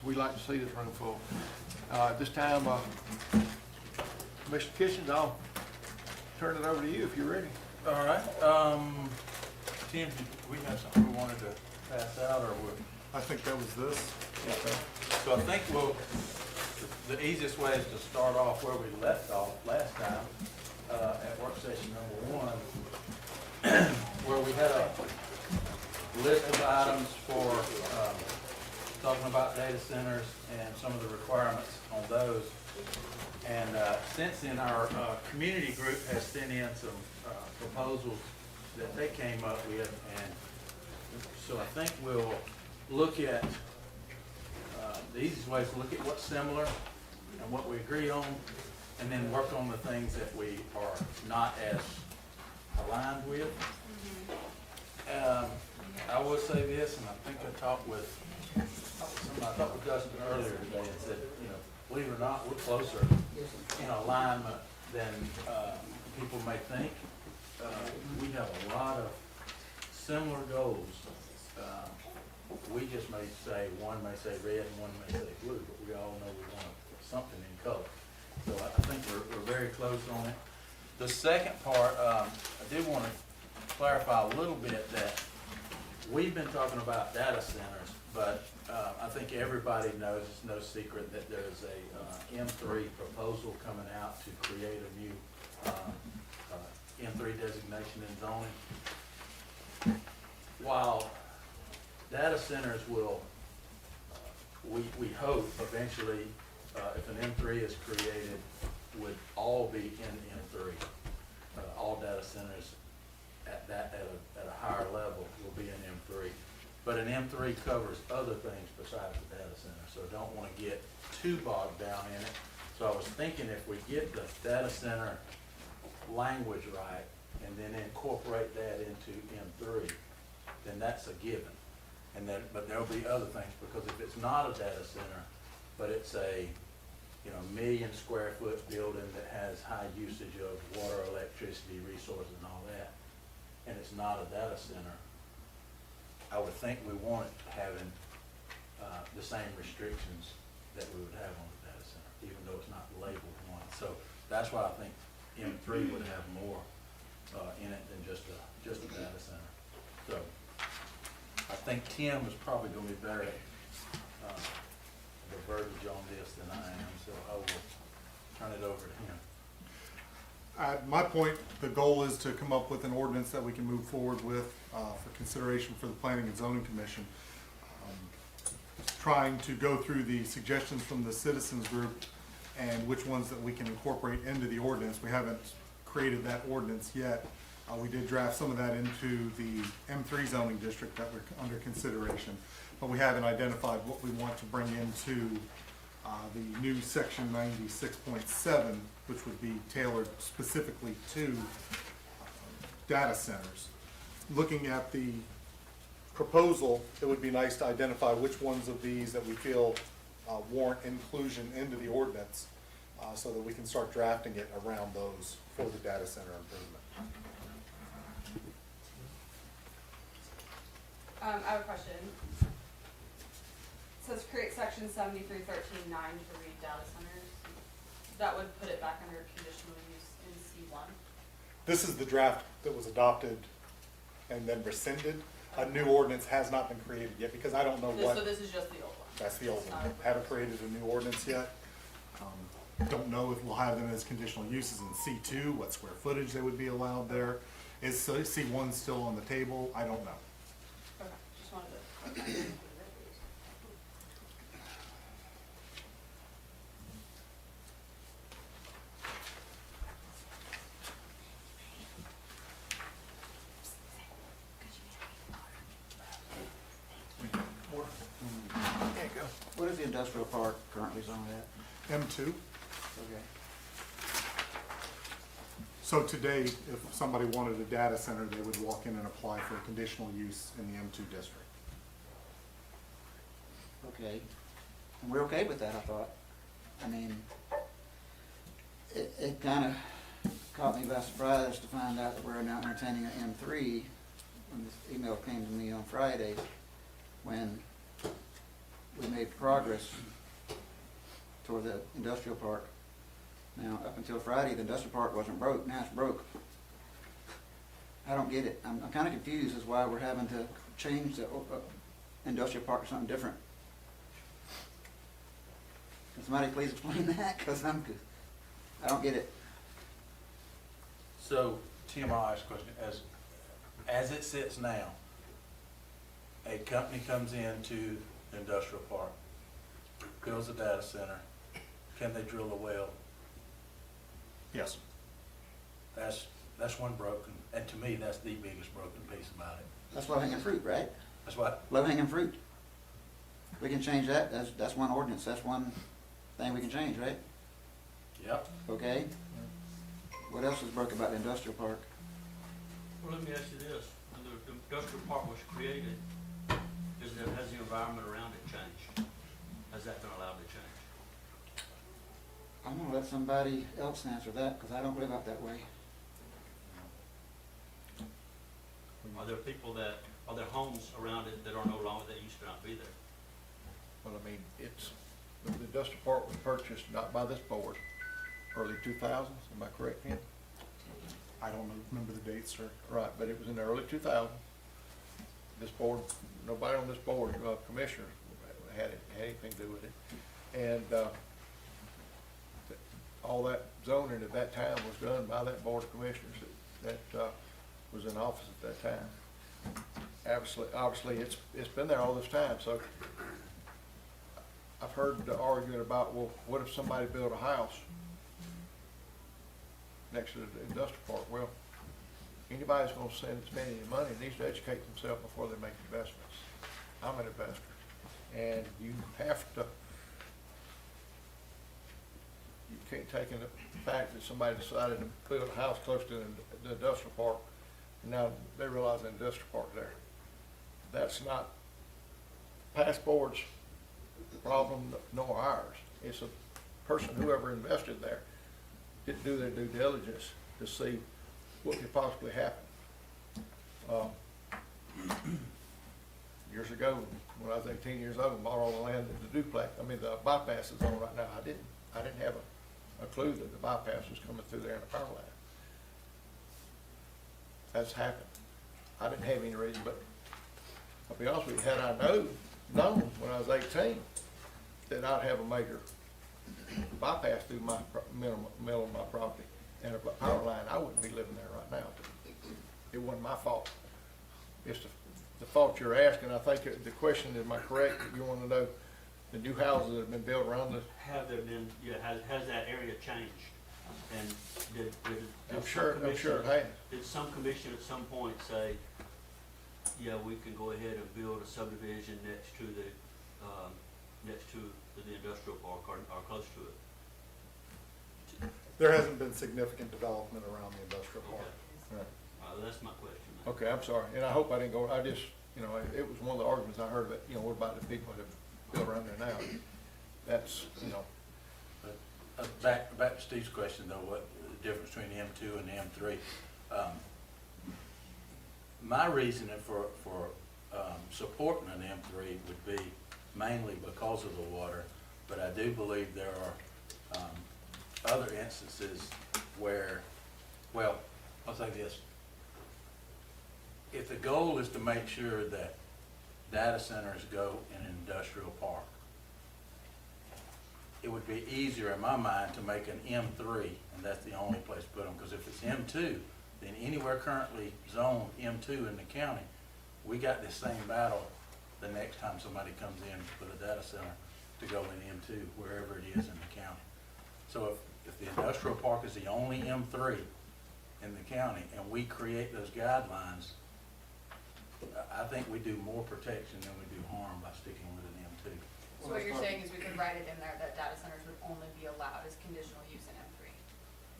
We like to see this room full. At this time, Mr. Kitchens, I'll turn it over to you if you're ready. All right. Tim, did we have something we wanted to pass out, or would? I think that was this. Okay. So I think the easiest way is to start off where we left off last time, at work session number 1, where we had a list of items for, talking about data centers and some of the requirements on those. And since then, our community group has sent in some proposals that they came up with, and so I think we'll look at, the easiest way is to look at what's similar and what we agree on, and then work on the things that we are not as aligned with. I will say this, and I think I talked with Dustin earlier today and said, believe it or not, we're closer in alignment than people may think. We have a lot of similar goals. We just may say, one may say red and one may say blue, but we all know we want something in color. So I think we're very close on it. The second part, I did want to clarify a little bit that we've been talking about data centers, but I think everybody knows, it's no secret that there's a M3 proposal coming out to create a new M3 designation in zoning. While data centers will, we hope eventually, if an M3 is created, would all be in M3. All data centers at a higher level will be in M3. But an M3 covers other things besides the data center, so I don't want to get too bogged down in it. So I was thinking if we get the data center language right and then incorporate that into M3, then that's a given. And then, but there'll be other things, because if it's not a data center, but it's a 1 million square foot building that has high usage of water, electricity, resources, and all that, and it's not a data center, I would think we want it having the same restrictions that we would have on the data center, even though it's not labeled one. So that's why I think M3 would have more in it than just a data center. So I think Tim is probably going to be better at the verbiage on this than I am, so I will turn it over to him. At my point, the goal is to come up with an ordinance that we can move forward with for consideration for the Planning and Zoning Commission. Trying to go through the suggestions from the citizens group and which ones that we can incorporate into the ordinance. We haven't created that ordinance yet. We did draft some of that into the M3 zoning district that we're under consideration, but we haven't identified what we want to bring into the new section 96.7, which would be tailored specifically to data centers. Looking at the proposal, it would be nice to identify which ones of these that we feel warrant inclusion into the ordinance, so that we can start drafting it around those for the data center improvement. I have a question. It says create section 7313.9 to read data centers. That would put it back under conditional use in C1. This is the draft that was adopted and then rescinded. A new ordinance has not been created yet because I don't know what. So this is just the old one? That's the old one. Haven't created a new ordinance yet. Don't know if we'll have them as conditional uses in C2, what square footage they would be allowed there. Is C1 still on the table? I don't know. Okay, just wanted to. What is the industrial park currently zoned at? M2. Okay. So today, if somebody wanted a data center, they would walk in and apply for a conditional use in the M2 district. Okay. And we're okay with that, I thought. I mean, it kind of caught me by surprise to find out that we're now entertaining an M3 when this email came to me on Friday, when we made progress toward the industrial park. Now, up until Friday, the industrial park wasn't broke, now it's broke. I don't get it. I'm kinda confused as why we're having to change the industrial park to something different. Can somebody please explain that? Cause I don't get it. So, Tim, I'll ask a question. As it sits now, a company comes into the industrial park, builds a data center, can they drill a well? Yes. That's one broken, and to me, that's the biggest broken piece about it. That's low-hanging fruit, right? That's what, Low-hanging fruit. We can change that. That's one ordinance. That's one thing we can change, right? yep. Okay? What else is broke about the industrial park? Well, let me ask you this, when the industrial park was created, has the environment around it changed? Has that been allowed to change? I'm gonna let somebody else answer that, because I don't live out that way. Are there homes around it that are no longer, that used to not be there? Well, I mean, the industrial park was purchased not by this board, early 2000s, am I correct, Ken? I don't remember the date, sir. Right, but it was in the early 2000s. This board, nobody on this board, commissioners, had anything to do with it. And all that zoning at that time was done by that board of commissioners that was in office at that time. Obviously, it's been there all this time, so I've heard the argument about, well, what if somebody built a house next to the industrial park? Well, anybody's gonna spend any money needs to educate themselves before they make investments. I'm an investor, and you have to, you can't take in the fact that somebody decided to build a house close to the industrial park, and now they realize the industrial park's there. That's not past board's problem nor ours. It's a person, whoever invested there, didn't do their due diligence to see what could possibly happen. Years ago, when I was 18 years old, and bought all the land that the duplex, the bypass is on right now, I didn't have a clue that the bypass was coming through there in a power line. That's happened. I didn't have any reason, but I'll be honest with you, had I known when I was 18 that I'd have a major bypass through my middle of my property and a power line, I wouldn't be living there right now. It wasn't my fault. It's the fault you're asking. I think the question, am I correct, you want to know the new houses that have been built around the, Have there been, has that area changed? And did I'm some sure it commission- has. Did some commission at some point say, yeah, we can go ahead and build a subdivision next to the industrial park or close to it? There hasn't been significant development around the industrial park. Okay. Right. That's my question. then. Okay, I'm sorry, and I hope I didn't go, I just, it was one of the arguments I heard about, what about the people that build around there now? That's, Back to Steve's question though, what the difference between the M2 and the M3. My reasoning for supporting an M3 would be mainly because of the water, but I do believe there are other instances where, well, I'll say this. If the goal is to make sure that data centers go in an industrial park, it would be easier in my mind to make an M3, and that's the only place to put them, because if it's M2, then anywhere currently zoned M2 in the county, we got this same battle the next time somebody comes in to put a data center to go in M2, wherever it is in the county. So if the industrial park is the only M3 in the county, and we create those guidelines, I think we do more protection than we do harm by sticking with an M2. So what you're saying is we could write it in there that data centers would only be allowed as conditional use in M3,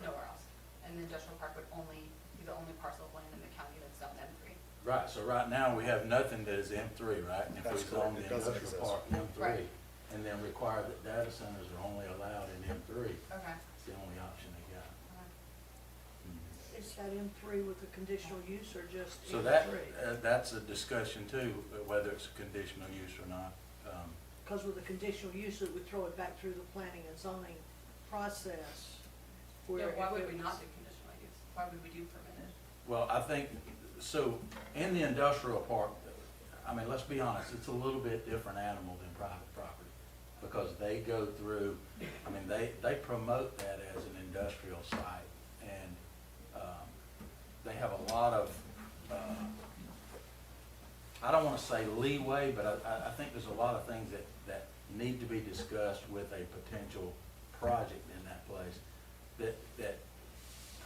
nowhere else. And the industrial park would only be the only parcel of land in the county that's zoned M3. Right, so right now, we have nothing that is M3, right? If That's we zone correct. the It doesn't industrial exist. park M3, Right. and then require that data centers are only allowed in M3, Okay. it's the only option they got. Okay. Is that M3 with a conditional use or just So M3? that's a discussion too, whether it's a conditional use or not. because with a conditional use, it would throw it back through the planning and zoning process. Yeah, where why if would it we was- not do conditional use? Why would we do permitted? Well, I think, so in the industrial park, I mean, let's be honest, it's a little bit different animal than private property. Because they go through, I mean, they promote that as an industrial site. And, they have a lot of, I don't wanna say leeway, but I think there's a lot of things that need to be discussed with a potential project in that place that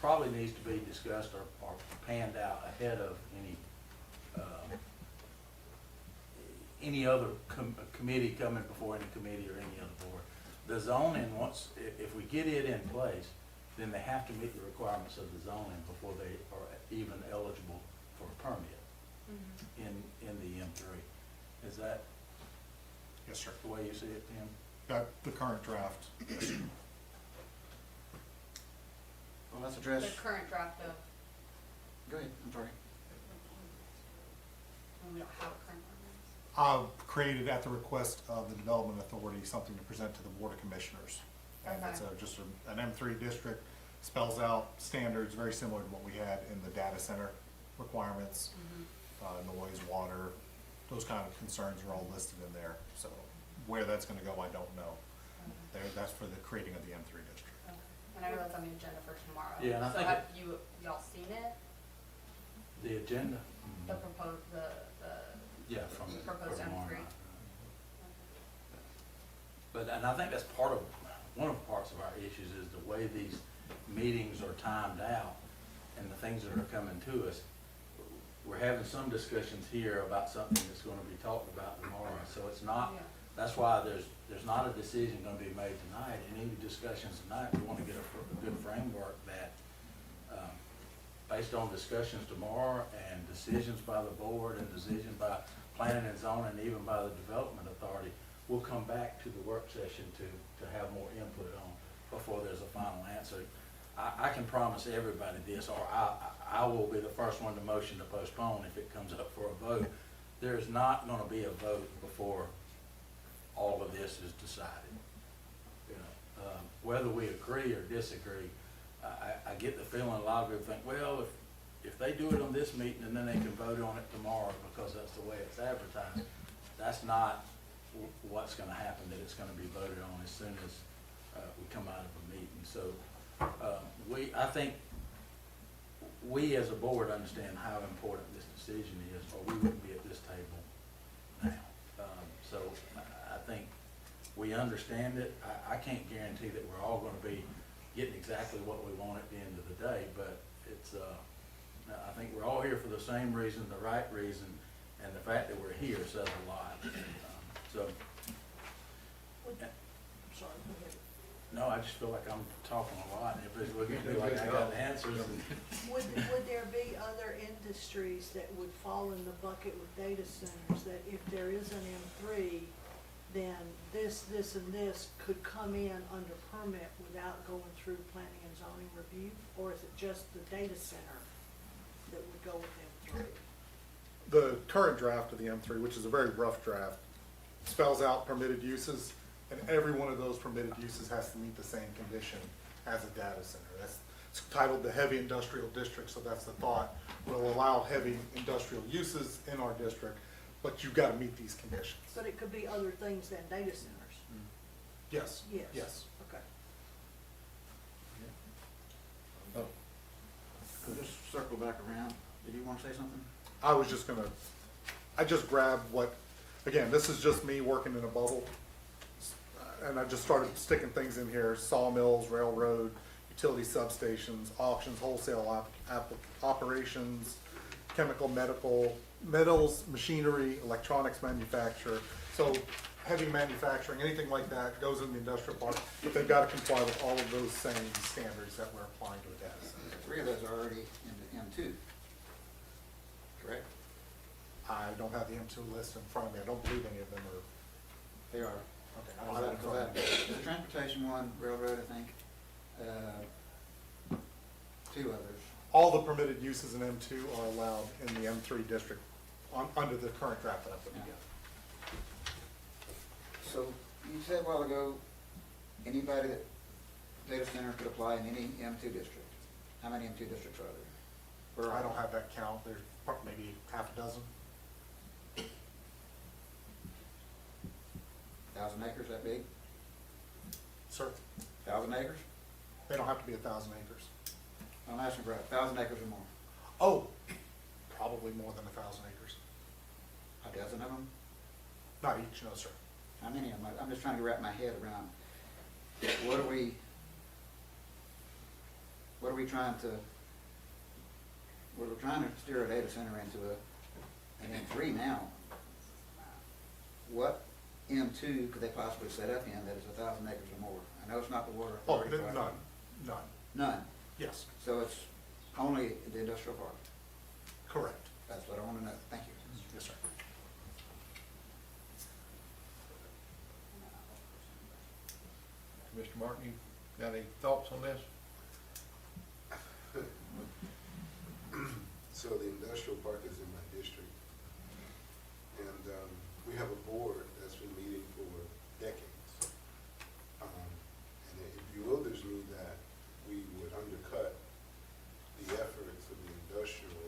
probably needs to be discussed or panned out ahead of any other committee coming before any committee or any other board. The zoning, once, if we get it in place, then they have to meet the requirements of the zoning before they are even eligible for a permit in the M3. Is that Yes, sir. the way you see it, Tim? Got the current draft. Well, let's The address, current draft of, go ahead, I'm sorry. we don't have a current ordinance. Created at the request of the Development Authority, something to present to the Board of Commissioners. And it's just an M3 district, spells out standards very similar to what we had in the data center requirements, noise, water, those kind of concerns are all listed in there. So where that's gonna go, I don't know. That's for the creating of the M3 district. Okay. And I know that's on the agenda for tomorrow. Yeah, and I So think have y'all seen it? The agenda? The proposed, the Yeah, from. proposed tomorrow M3? night. But, and I think that's part of, one of the parts of our issues is the way these meetings are timed out and the things that are coming to us. We're having some discussions here about something that's gonna be talked about tomorrow, so it's not, Yeah. that's why there's not a decision gonna be made tonight. In any discussions tonight, we wanna get a good framework that, based on discussions tomorrow and decisions by the board and decisions by planning and zoning, and even by the development authority, we'll come back to the work session to have more input on before there's a final answer. I can promise everybody this, or I will be the first one to motion to postpone if it comes up for a vote. There's not gonna be a vote before all of this is decided. You know, whether we agree or disagree, I get the feeling a lot of people think, well, if they do it on this meeting and then they can vote on it tomorrow because that's the way it's advertised, that's not what's gonna happen, that it's gonna be voted on as soon as, we come out of a meeting. So, I think we as a board understand how important this decision is, or we wouldn't be at this table now. So I think we understand it. I can't guarantee that we're all gonna be getting exactly what we want at the end of the day, but it's, I think we're all here for the same reason, the right reason, and the fact that we're here says a lot. So, Sorry, go ahead. no, I just feel like I'm talking a lot, and everybody's looking at me like I got the answers. Would there be other industries that would fall in the bucket with data centers, that if there is an M3, then this, and this could come in under permit without going through planning and zoning review? Or is it just the data center that would go with M3? The current draft of the M3, which is a very rough draft, spells out permitted uses, and every one of those permitted uses has to meet the same condition as a data center. That's, it's titled the heavy industrial district, so that's the thought. We'll allow heavy industrial uses in our district, but you've got to meet these conditions. But it could be other things than data centers? Yes. Yes. Yes. Okay. We'll just circle back around. Did you want to say something? I just grabbed what, again, this is just me working in a bubble. And I just started sticking things in here, sawmills, railroad, utility substations, auctions, wholesale operations, chemical, medical, metals, machinery, electronics manufactuure. So heavy manufacturing, anything like that goes in the industrial park, but they've got to comply with all of those same standards that we're applying to a data center. 3 of those are already in the M2. Correct? I don't have the M2 list in front of me. I don't believe any of them are, They are. okay, I don't have it in front of me. There's a transportation one, railroad, I think, 2 others. All the permitted uses in M2 are allowed in the M3 district under the current draft that I put together. so you said a while ago, anybody that data center could apply in any M2 district. How many M2 districts are there? I don't have that count, there's maybe half a dozen. 1,000 acres that big? Sir, 1,000 acres? they don't have to be 1,000 acres. I'm asking for 1,000 acres or more. Oh, probably more than 1,000 acres. A dozen of them? Not each, no, sir. How many of them? I'm just trying to wrap my head around, what are we trying to, we're trying to steer a data center into an M3 now. What M2 could they possibly set up in that is 1,000 acres or more? I know it's not the water Oh, authority. but- none, None. yes, So it's only the industrial park. correct, That's what I want to know. Thank you. yes, sir. Mr. Martin, you got any thoughts on this? So the industrial park is in my district. And we have a board that's been meeting for decades. And it bewilders me that we would undercut the efforts of the industrial,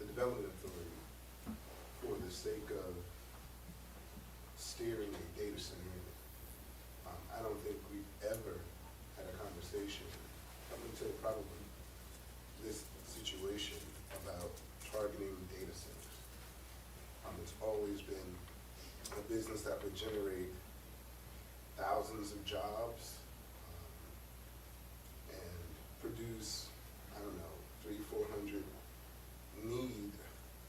the development authority for the sake of steering a data center in. I don't think we've ever had a conversation up until probably this situation about targeting data centers. It's always been a business that would generate thousands of jobs and produce, I don't know, 300-400 need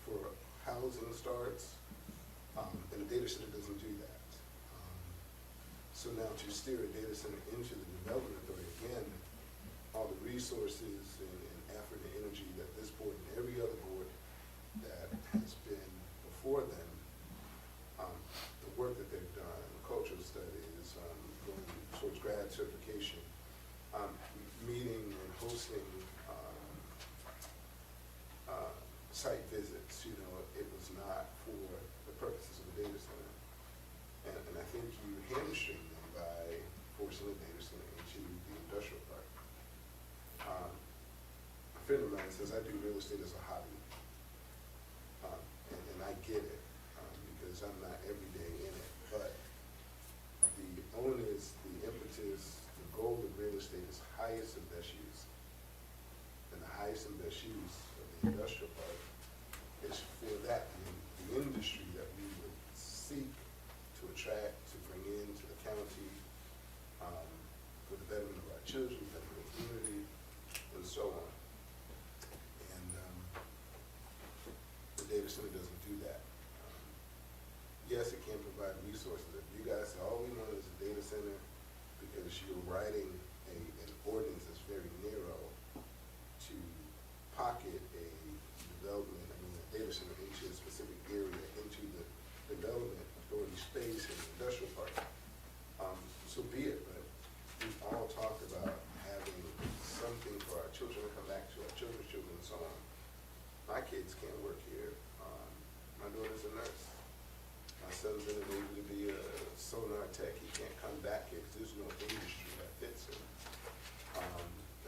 for housing starts, and a data center doesn't do that. So now to steer a data center into the development authority, again, all the resources and effort and energy that this board and every other board that has been before them, the work that they've done, cultural studies, going towards grad certification, meeting and hosting site visits, it was not for the purposes of a data center. And I think you hamstring them by forcing a data center into the industrial park. A friend of mine says I do real estate as a hobby. And I get it, because I'm not every day in it. But the onus, the impetus, the goal of real estate is highest and best use. And the highest and best use of the industrial park is for that, the industry that we would seek to attract, to bring into the county, for the betterment of our children, betterment of the community, and so on. And the data center doesn't do that. Yes, it can provide resources. If you guys say, all we want is a data center because you're writing an ordinance that's very narrow to pocket a development, a data center into a specific area, into the development authority space in the industrial park, so be it. But we've all talked about having something for our children to come back to, our children's children, and so on. My kids can't work here. My daughter's a nurse. My son's in the Navy to be a sonar tech. He can't come back here because there's no industry that fits him. I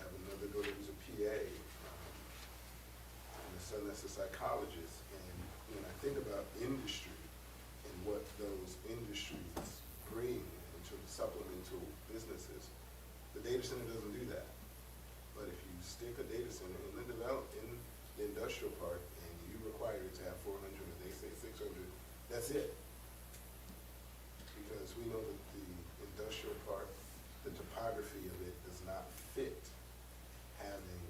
have another daughter who's a PA, and a son that's a psychologist. And when I think about industry and what those industries bring into supplemental businesses, the data center doesn't do that. But if you stick a data center in the industrial park and you require it to have 400 or they say 600, that's it. Because we know that the industrial park, the topography of it does not fit having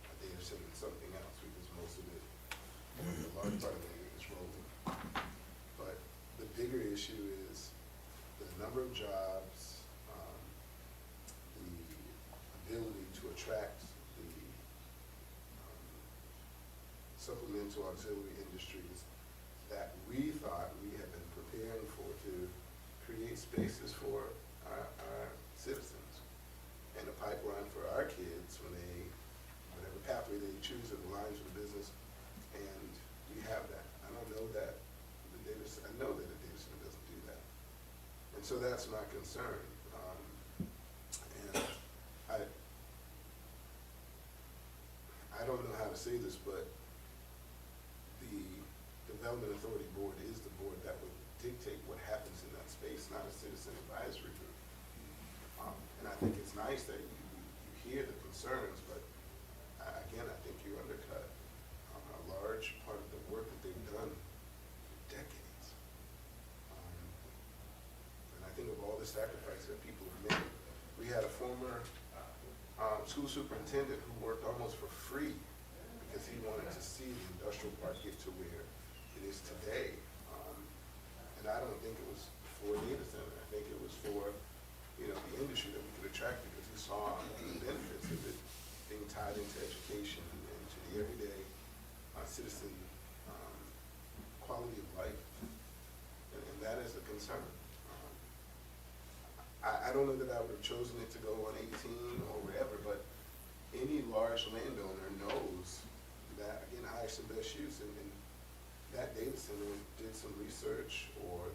a data center in something else, because most of it, a large part of it is rolling. But the bigger issue is the number of jobs, the ability to attract the supplemental auxiliary industries that we thought we had been preparing for, to create spaces for our citizens and a pipeline for our kids when they, whatever pathway they choose that aligns with the business. And we have that. I don't know that I know that a data center doesn't do that. And so that's my concern. And I don't know how to say this, but the Development Authority Board is the board that would dictate what happens in that space, not a citizen advisory group. And I think it's nice that you hear the concerns, but again, I think you undercut a large part of the work that they've done for decades. And I think of all the sacrifice that people have made. We had a former school superintendent who worked almost for free because he wanted to see the industrial park get to where it is today. And I don't think it was for a data center. I think it was for, the industry that we could attract because he saw the benefits of it being tied into education and to the everyday citizen quality of life. And that is a concern. I don't know that I would have chosen it to go on 18 or wherever, but any large landowner knows that, again, highest and best use, and that data center did some research, or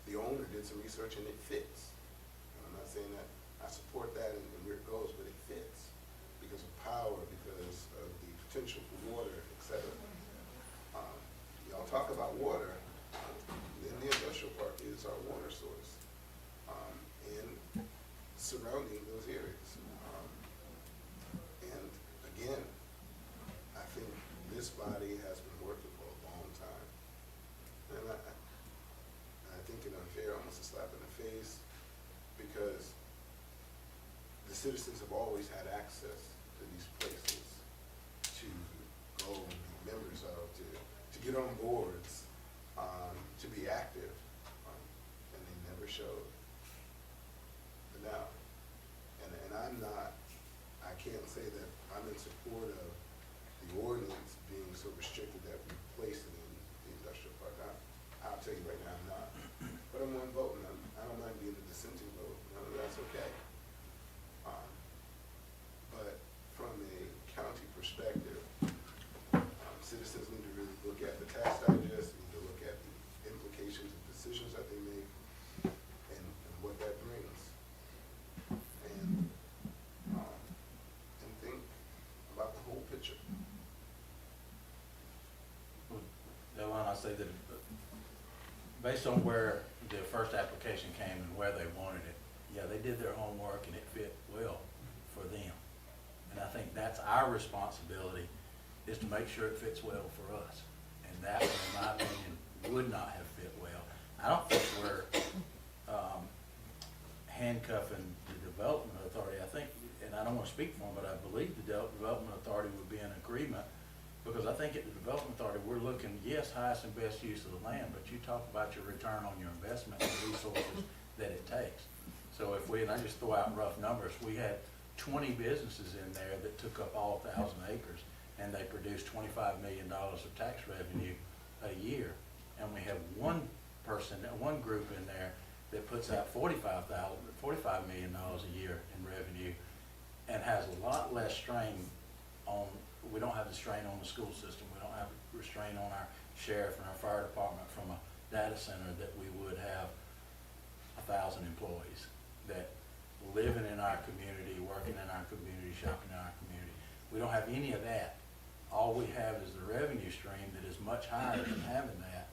the owner did some research, and it fits. And I'm not saying that I support that and where it goes, but it fits because of power, because of the potential for water, et cetera. Y'all talk about water, then the industrial park is our water source, and surrounding those areas. And again, I think this body has been working for a long time. And I think it unfair, almost a slap in the face, because the citizens have always had access to these places to go and be members of, to get on boards, to be active, and they never showed. But now, and I'm not, I can't say that I'm in support of the ordinance being so restricted that we place it in the industrial park. I'll tell you right now, I'm not. But I'm one vote, and I don't mind being a dissenting vote. No, that's okay. But from a county perspective, citizens need to really look at the tax digest, need to look at the implications of decisions that they make, and what that brings. And think about the whole picture. Dylan, I say that based on where the first application came and where they wanted it, yeah, they did their homework and it fit well for them. And I think that's our responsibility, is to make sure it fits well for us. And that, in my opinion, would not have fit well. I don't think we're handcuffing the Development Authority. I think, and I don't want to speak for them, but I believe the Development Authority would be in agreement, because I think at the Development Authority, we're looking, yes, highest and best use of the land, but you talk about your return on your investment and the resources that it takes. So if we, and I just throw out rough numbers, we had 20 businesses in there that took up all 1,000 acres, and they produced $25 million of tax revenue a year. And we have one group in there that puts out $45 million a year in revenue, and has a lot less strain on, we don't have the strain on the school system, we don't have the strain on our sheriff and our fire department from a data center that we would have 1,000 employees that living in our community, working in our community, shopping in our community. We don't have any of that. All we have is the revenue stream that is much higher than having that.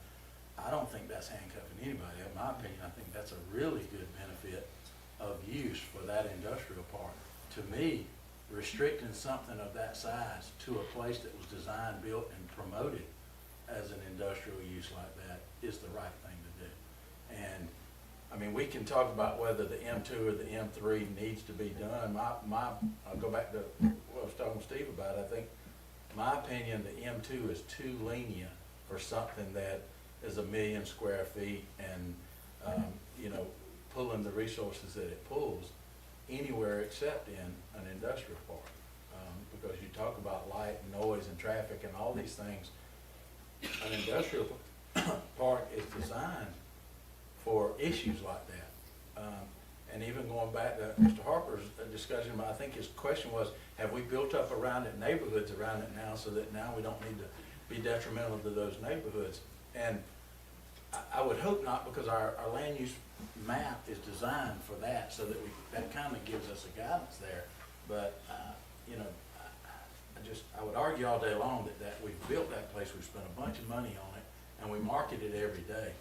I don't think that's handcuffing anybody. In my opinion, I think that's a really good benefit of use for that industrial park. To me, restricting something of that size to a place that was designed, built, and promoted as an industrial use like that is the right thing to do. And I mean, we can talk about whether the M2 or the M3 needs to be done. I'll go back to what I was talking to Steve about. I think, my opinion, the M2 is too lenient for something that is 1 million square feet and, pulling the resources that it pulls anywhere except in an industrial park. Because you talk about light and noise and traffic and all these things. An industrial park is designed for issues like that. And even going back to Mr. Harper's discussion, I think his question was, have we built up around it neighborhoods around it now so that now we don't need to be detrimental to those neighborhoods? And I would hope not, because our land use map is designed for that, so that that kind of gives us a guidance there. But, you know, I would argue all day long that we've built that place, we've spent a bunch of money on it, and we market it every day.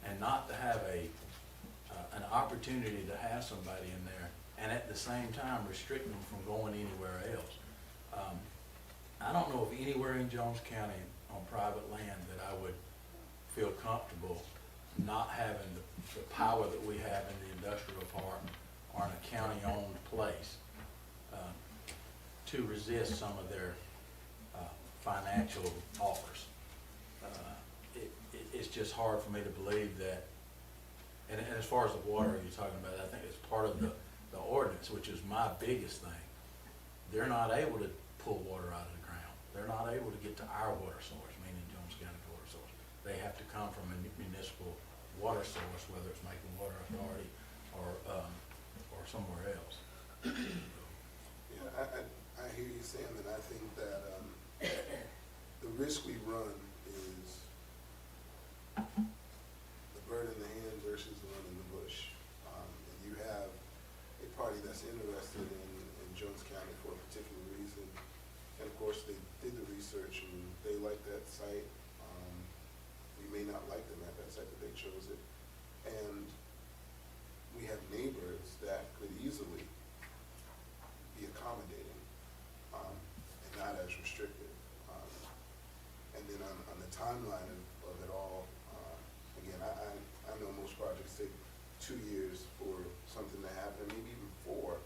And not to have an opportunity to have somebody in there, and at the same time restrict them from going anywhere else. I don't know of anywhere in Jones County on private land that I would feel comfortable not having the power that we have in the industrial park or in a county-owned place to resist some of their financial offers. It's just hard for me to believe that, and as far as the water you're talking about, I think it's part of the ordinance, which is my biggest thing. They're not able to pull water out of the ground. They're not able to get to our water source, meaning Jones County water source. They have to come from a municipal water source, whether it's Macon Water Authority or somewhere else. Yeah, I hear you, Sam, and I think that the risk we run is the bird in the hand versus the one in the bush. And you have a party that's interested in Jones County for a particular reason. And of course, they did the research and they like that site. We may not like them at that site, but they chose it. And we have neighbors that could easily be accommodating and not as restrictive. And then on the timeline of it all, again, I know most projects take 2 years for something to happen, maybe even 4.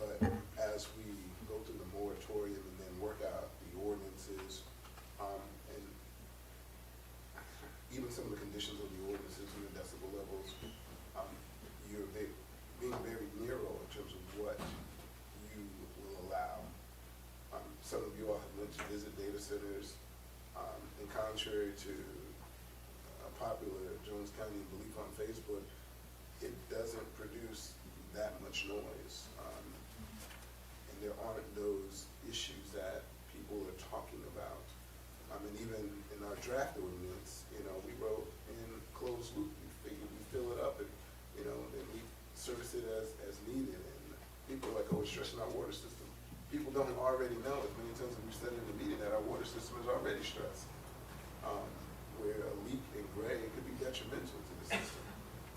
But as we go through the moratorium and then work out the ordinances, and even some of the conditions of the ordinances and the decibel levels, you're being very narrow in terms of what you will allow. Some of you all have mentioned visit data centers, and contrary to popular Jones County belief on Facebook, it doesn't produce that much noise. And there aren't those issues that people are talking about. And even in our draft ordinance, we wrote in closed loop. We fill it up and, and we service it as needed. And people are like, oh, we're stressing our water system. People don't already know, as many times as we've said in the meeting, that our water system is already stressed. Where a leak in Gray could be detrimental to the system.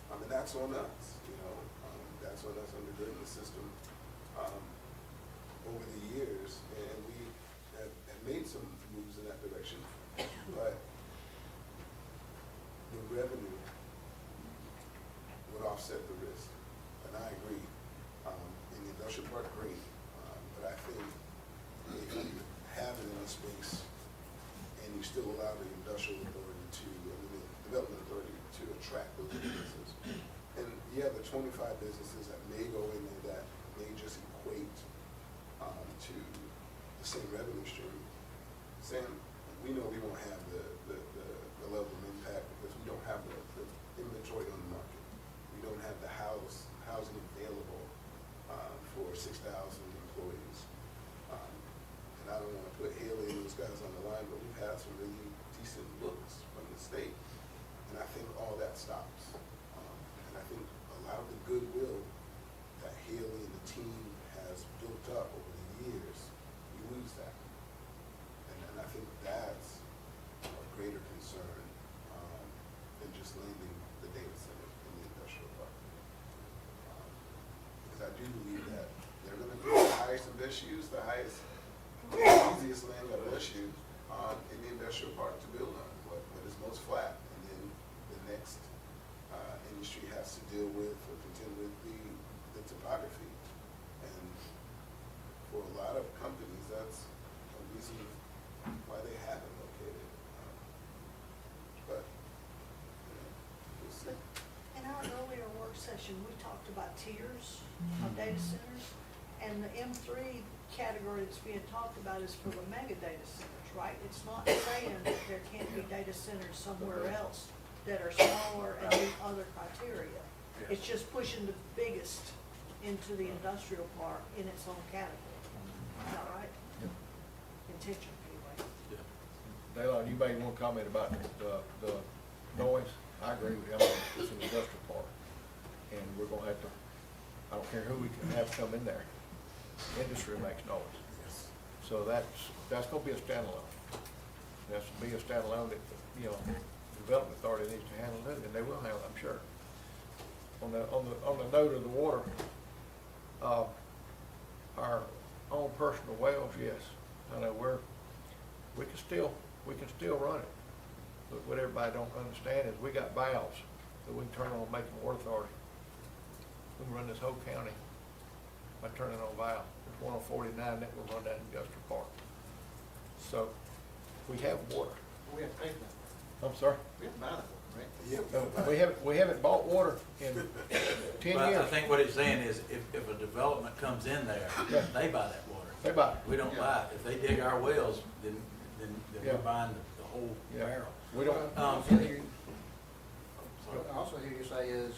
And that's on us, that's on us undergirding the system over the years. And we have made some moves in that direction, but the revenue would offset the risk. And I agree, in the industrial park, great, but I think if you have it in a space and you still allow the industrial authority the development authority to attract those businesses. And you have the 25 businesses that may go in there that may just equate to the same revenue stream. Sam, we know we won't have the level of impact because we don't have the inventory on the market. We don't have the housing available for 6,000 employees. And I don't want to put Haley and those guys on the line, but we've had some really decent looks from the state. And I think all that stops. And I think a lot of the goodwill that Haley and the team has built up over the years, we lose that. And I think that's a greater concern than just landing the data center in the industrial park. Because I do believe that they're going to be the highest and best use, the easiest land that will issue in the industrial park to build on, what is most flat. And then the next industry has to deal with or contend with the topography. And for a lot of companies, that's a reason why they haven't located. But, we'll see. In our earlier work session, we talked about tiers of data centers, and the M3 category that's being talked about is for the mega data centers, right? It's not saying that there can't be data centers somewhere else that are smaller and meet other criteria. It's just pushing the biggest into the industrial park in its own category. Is that right? Intention, anyway. Dayla, you made one comment about the noise, I agree with you, I mean, it's an industrial park. And we're gonna have to, I don't care who we can have come in there, industry makes noise. So that's gonna be a standalone. That's to be a standalone that, you know, development authority needs to handle it, and they will handle it, I'm sure. On the note of the water, our own personal wells, yes, I know we can still run it. But what everybody don't understand is we got valves that we can turn on Macon Water Authority. We can run this whole county by turning on valve. There's one on 49 that will run that industrial park. So, we have water. We have to pay for that. I'm sorry? We have to buy that, right? Yeah. We haven't bought water in 10 But years. I think what he's saying is if a development comes in there, Yeah. they buy that water. They buy it. We don't buy it. If they dig our wells, then Yeah. we're buying the whole Yeah. barrel. We don't, Also hear you say is,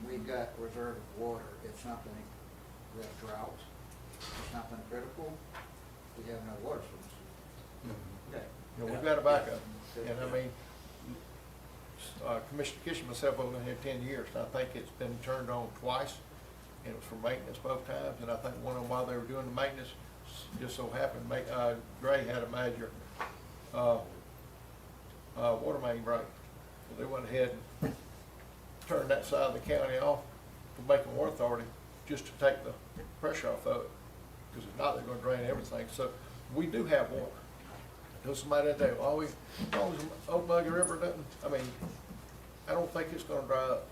we've got reserve of water, if something, we have drought, if something critical, we have no water source. Okay. you know, we've got a backup. And I mean, Commissioner Kish and myself have been here 10 years, and I think it's been turned on twice, and it was for maintenance both times, and I think one of them, while they were doing the maintenance, just so happened, Gray had a major, water main break. So they went ahead and turned that side of the county off for Macon Water Authority, just to take the pressure off of it, because if not, they're gonna drain everything. So, we do have water. There's somebody that day, always, as long as the Okmulgee River doesn't, I mean, I don't think it's gonna dry up.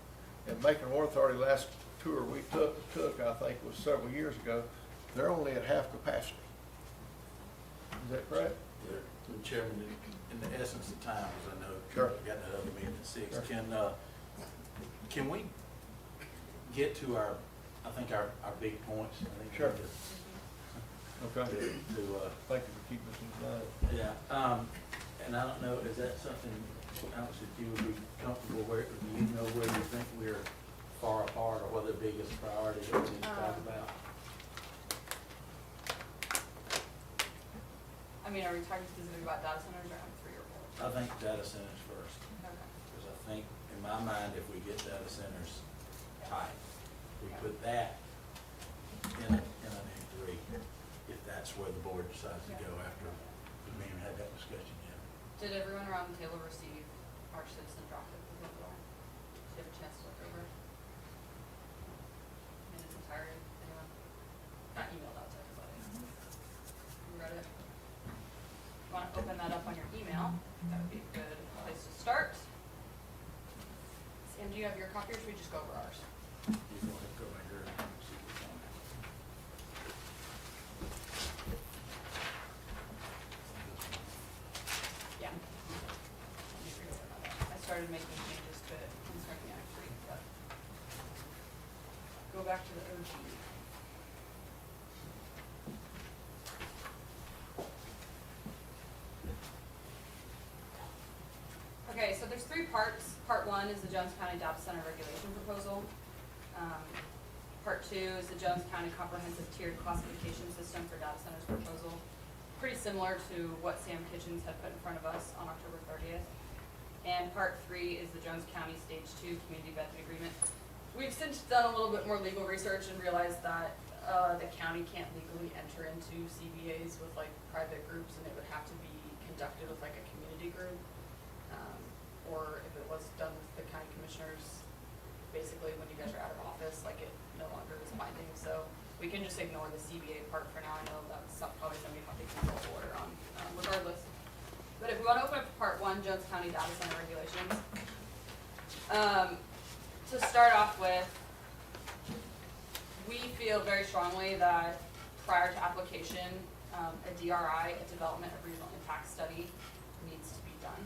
And Macon Water Authority, last tour we took, I think, was several years ago, they're only at half capacity. Is that correct? Chairman, in the essence of time, as I know, Sure. we got that other meeting at 6, Sure. can we get to our big points? I think we Sure. need Okay. to, Thank you for keeping us in line. yeah, and I don't know, is that something, Alex, that you would be comfortable where, do you know where you think we're far apart, or what the biggest priority that we need to talk about? I mean, are we talking specifically about data centers or M3 or both? I think data centers first, Okay. because I think, in my mind, if we get data centers tight, we put that in an M3, if that's where the board decides to go after, we haven't had that discussion yet. Did everyone around the table receive our citizen draft of the bill? Did you have a chance to look over? In its entirety, anyone? Not emailed out to everybody. You read it? You wanna open that up on your email? That would be a good place to start. Sam, do you have your copy, or should we just go over ours? You can go back there and see what's on there. Yeah. Let me read over that. I started making changes to it concerning Act 3, but go back to the OG. Okay, so there's 3 parts. Part 1 is the Jones County Data Center Regulation Proposal. Part 2 is the Jones County Comprehensive Tiered Classification System for Data Centers Proposal. Pretty similar to what Sam Kitchens had put in front of us on October 30th. And Part 3 is the Jones County Stage 2 Community Benefit Agreement. We've since done a little bit more legal research and realized that the county can't legally enter into CBAs with like private groups, and it would have to be conducted with like a community group. Or if it was done with the county commissioners, basically when you guys are out of office, like it no longer is binding. So we can just ignore the CBA part for now. I know that's probably something we have to control order on regardless. But if we want to open up to part 1, Jones County Data Center Regulations. To start off with, we feel very strongly that prior to application, a DRI, a Development of Regional Impact Study, needs to be done.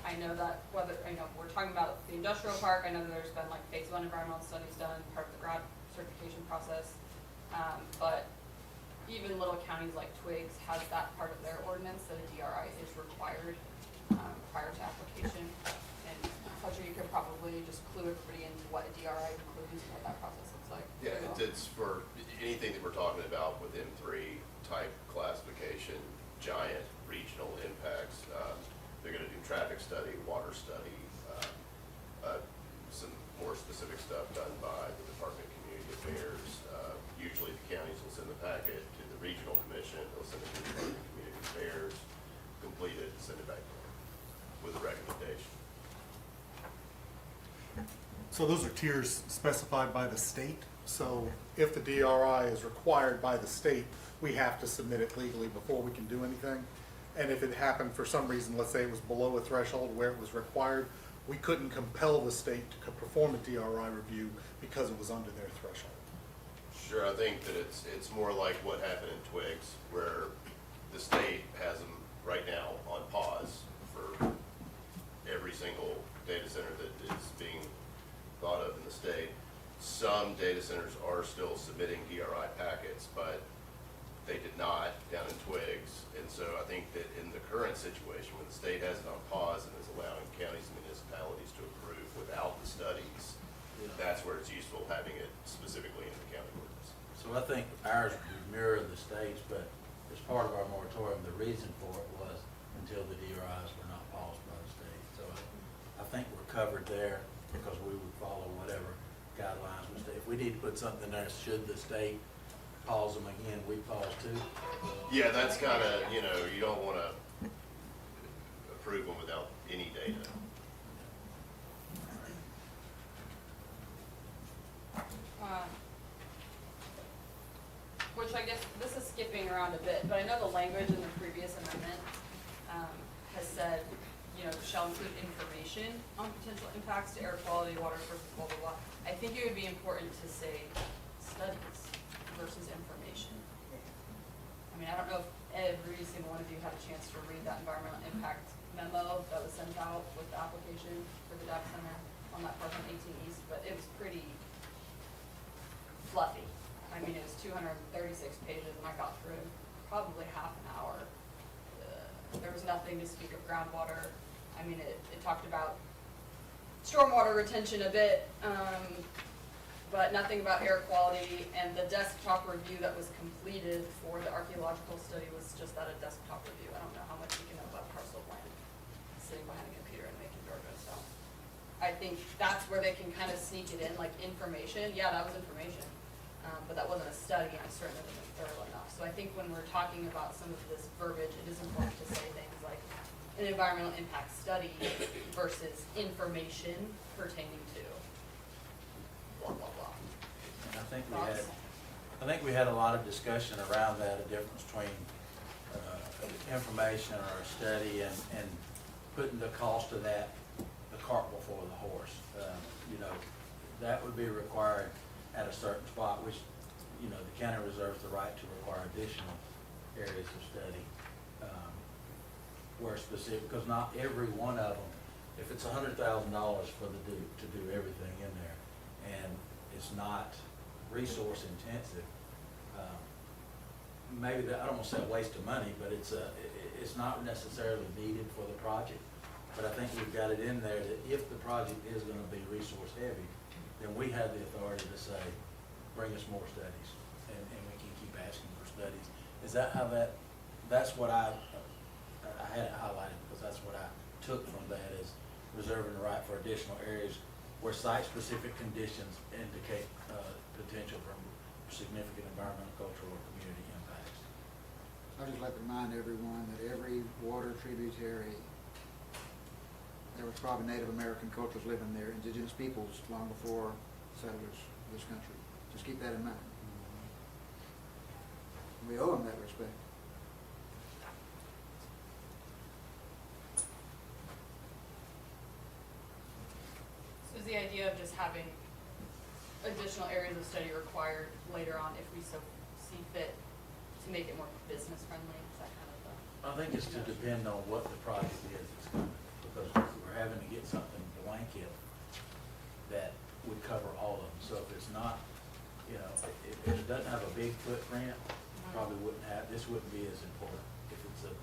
I know that we're talking about the industrial park, I know that there's been like phase 1 environmental studies done, part of the grad certification process. But even little counties like Twigs has that part of their ordinance that a DRI is required prior to application. And Fletcher, you could probably just clue everybody into what a DRI includes and what that process looks like. Yeah, it's for anything that we're talking about with M3 type classification, giant regional impacts. They're gonna do traffic study, water study. more specific stuff done by the Department of Community Affairs. Usually the counties will send the packet to the regional commission, they'll send it to the Department of Community Affairs, complete it, send it back to them with a recommendation. So those are tiers specified by the state. So if the DRI is required by the state, we have to submit it legally before we can do anything. And if it happened for some reason, let's say it was below a threshold where it was required, we couldn't compel the state to perform a DRI review because it was under their threshold. Sure, I think that it's more like what happened in Twigs, where the state has them right now on pause for every single data center that is being thought of in the state. Some data centers are still submitting DRI packets, but they did not down in Twigs. And so I think that in the current situation, when the state has it on pause and is allowing counties and municipalities to approve without the studies, that's where it's useful having it specifically in the county ordinance. So I think ours would mirror the state's, but as part of our moratorium, the reason for it was until the DRIs were not paused by the state. So I think we're covered there because we would follow whatever guidelines we state. If we need to put something there, should the state pause them again, we pause too. Yeah, that's kind of, you know, you don't want to approve them without any data. Which I guess, this is skipping around a bit, but I know the language in the previous amendment has said, you know, shall include information on potential impacts to air quality, water sources, blah, blah, blah. I think it would be important to say studies versus information. I mean, I don't know if every single one of you had a chance to read that environmental impact memo that was sent out with the application for the data center on that part on 18 East, but it was pretty fluffy. I mean, it was 236 pages, and I got through probably half an hour. There was nothing to speak of groundwater. I mean, it talked about stormwater retention a bit, but nothing about air quality. And the desktop review that was completed for the archaeological study was just that, a desktop review. I don't know how much you can know about parcel of land sitting behind a computer in Macon, Georgia. So I think that's where they can kind of sneak it in, like information. Yeah, that was information. But that wasn't a study, and I certainly wasn't thorough enough. So I think when we're talking about some of this verbiage, it is important to say things like an environmental impact study versus information pertaining to blah, blah, blah. And I think we had a lot of discussion around that, a difference between information or a study and putting the cost of that, the cart before the horse. You know, that would be required at a certain spot, which, you know, the county reserves the right to require additional areas of study. Where specific, because not every one of them, if it's $100,000 for to do everything in there, and it's not resource intensive, maybe that, I don't want to say a waste of money, but it's not necessarily needed for the project. But I think we've got it in there that if the project is going to be resource heavy, then we have the authority to say, bring us more studies, and we can keep asking for studies. Is that how that's what I had it highlighted, because that's what I took from that, is reserving the right for additional areas where site-specific conditions indicate potential for significant environmental, cultural, or community impacts. I'd just like to remind everyone that every water tributary, there was probably Native American cultures living there, indigenous peoples long before settlers of this country. Just keep that in mind. We owe them that respect. So is the idea of just having additional areas of study required later on if we so see fit to make it more business friendly? Is that kind of the? I think it's to depend on what the project is it's coming, because we're having to get something blanket that would cover all of them. So if it's not, you know, if it doesn't have a big footprint, probably this wouldn't be as important. If it's a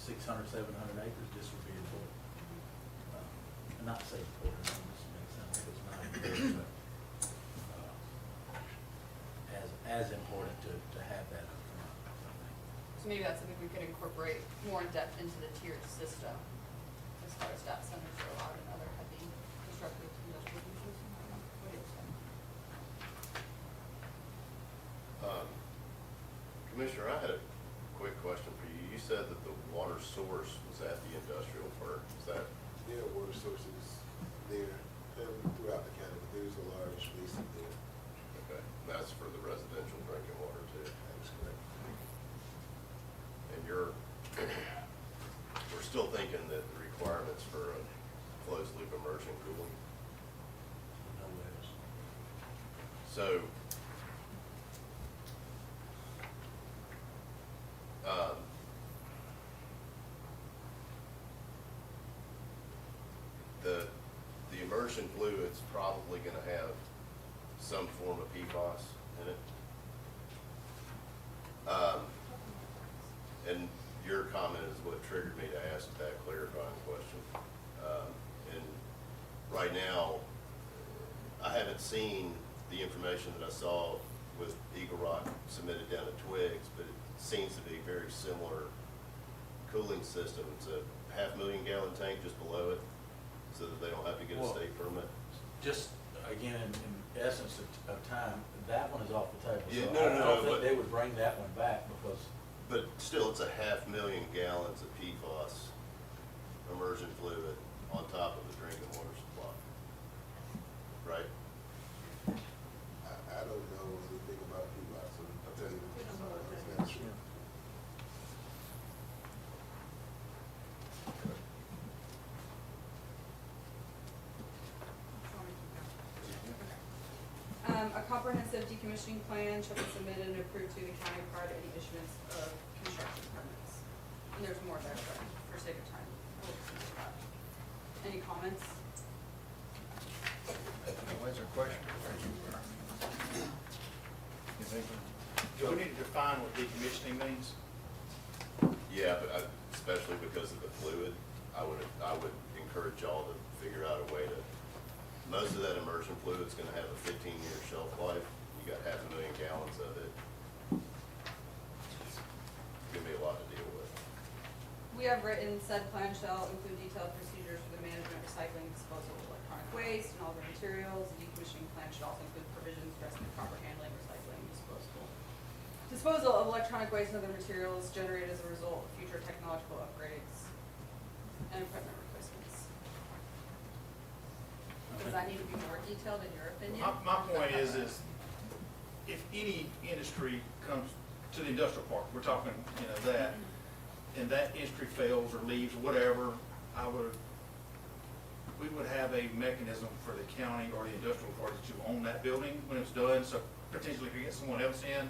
600, 700 acres, this would be important. And not to say important, this makes sense if it's not important, but as important to have that up front, I think. So maybe that's something we could incorporate more in depth into the tiered system as far as data centers are allowed in other heavy constructive industrial uses. Commissioner, I had a quick question for you. You said that the water source was at the industrial park. Is that, There are water sources there and throughout the county, but there's a large basin there. okay, that's for the residential drinking water too? That's correct. And we're still thinking that the requirements for a closed loop immersion cooling. No ways. So, the immersion fluid's probably gonna have some form of PFAS in it. And your comment is what triggered me to ask that clarifying question. And right now, I haven't seen the information that I saw with Eagle Rock submitted down to Twigs, but it seems to be a very similar cooling system. It's a 500,000 gallon tank just below it, so that they don't have to get a Well, state permit. Just, again, in essence of time, that one is off the table. Yeah, So no, I no, don't but- think they would bring that one back because But still, it's a 500,000 gallons of PFAS immersion fluid on top of the drinking water supply. Right? I don't know anything about PFAS, so I'll tell you. We don't know what that That's is. true. A comprehensive decommissioning plan shall be submitted and approved to the county prior to any issuance of construction permits. And there's more there, but for sake of time, we'll skip that. Any comments? What's your question? You think? Do we need to define what decommissioning means? Yeah, but especially because of the fluid, I would encourage y'all to figure out a way to, most of that immersion fluid's gonna have a 15-year shelf life. You got 500,000 gallons of it. It's gonna be a lot to deal with. We have written said plan shall include detailed procedures for the management, recycling, disposal of electronic waste and all other materials. The decommissioning plan should also include provisions addressing the proper handling, recycling, disposal of electronic waste and other materials generated as a result of future technological upgrades and equipment replacements. Does that need to be more detailed in your opinion? My point is if any industry comes to the industrial park, we're talking, that, and that industry fails or leaves or whatever, we would have a mechanism for the county or the industrial authority to own that building when it's done, so potentially could get someone else in.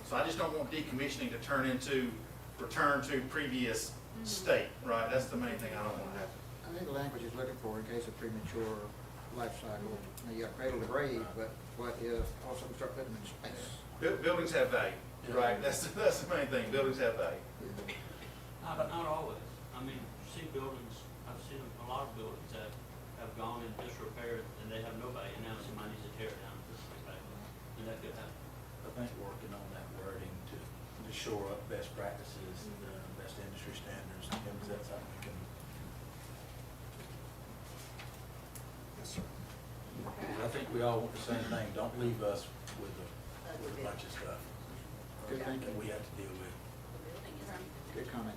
So I just don't want decommissioning to turn into return to previous state, right? That's the main thing I don't want to happen. I think the language is looking for in case of premature life cycle. Now, you got cradle to grave, but what if all of a sudden we start putting them in space? Buildings have value, right? That's the main thing, buildings have value. But not always. I mean, you see buildings, I've seen a lot of buildings that have gone in disrepair and they have no value, and now somebody needs to tear it down and put something back on. And that could happen. I think working on that wording to shore up best practices, best industry standards, is that something we can? Yes, sir. Okay. I think we all want the same thing. Don't leave us with a bunch of stuff Good that thinking. we have to deal with. Good comment.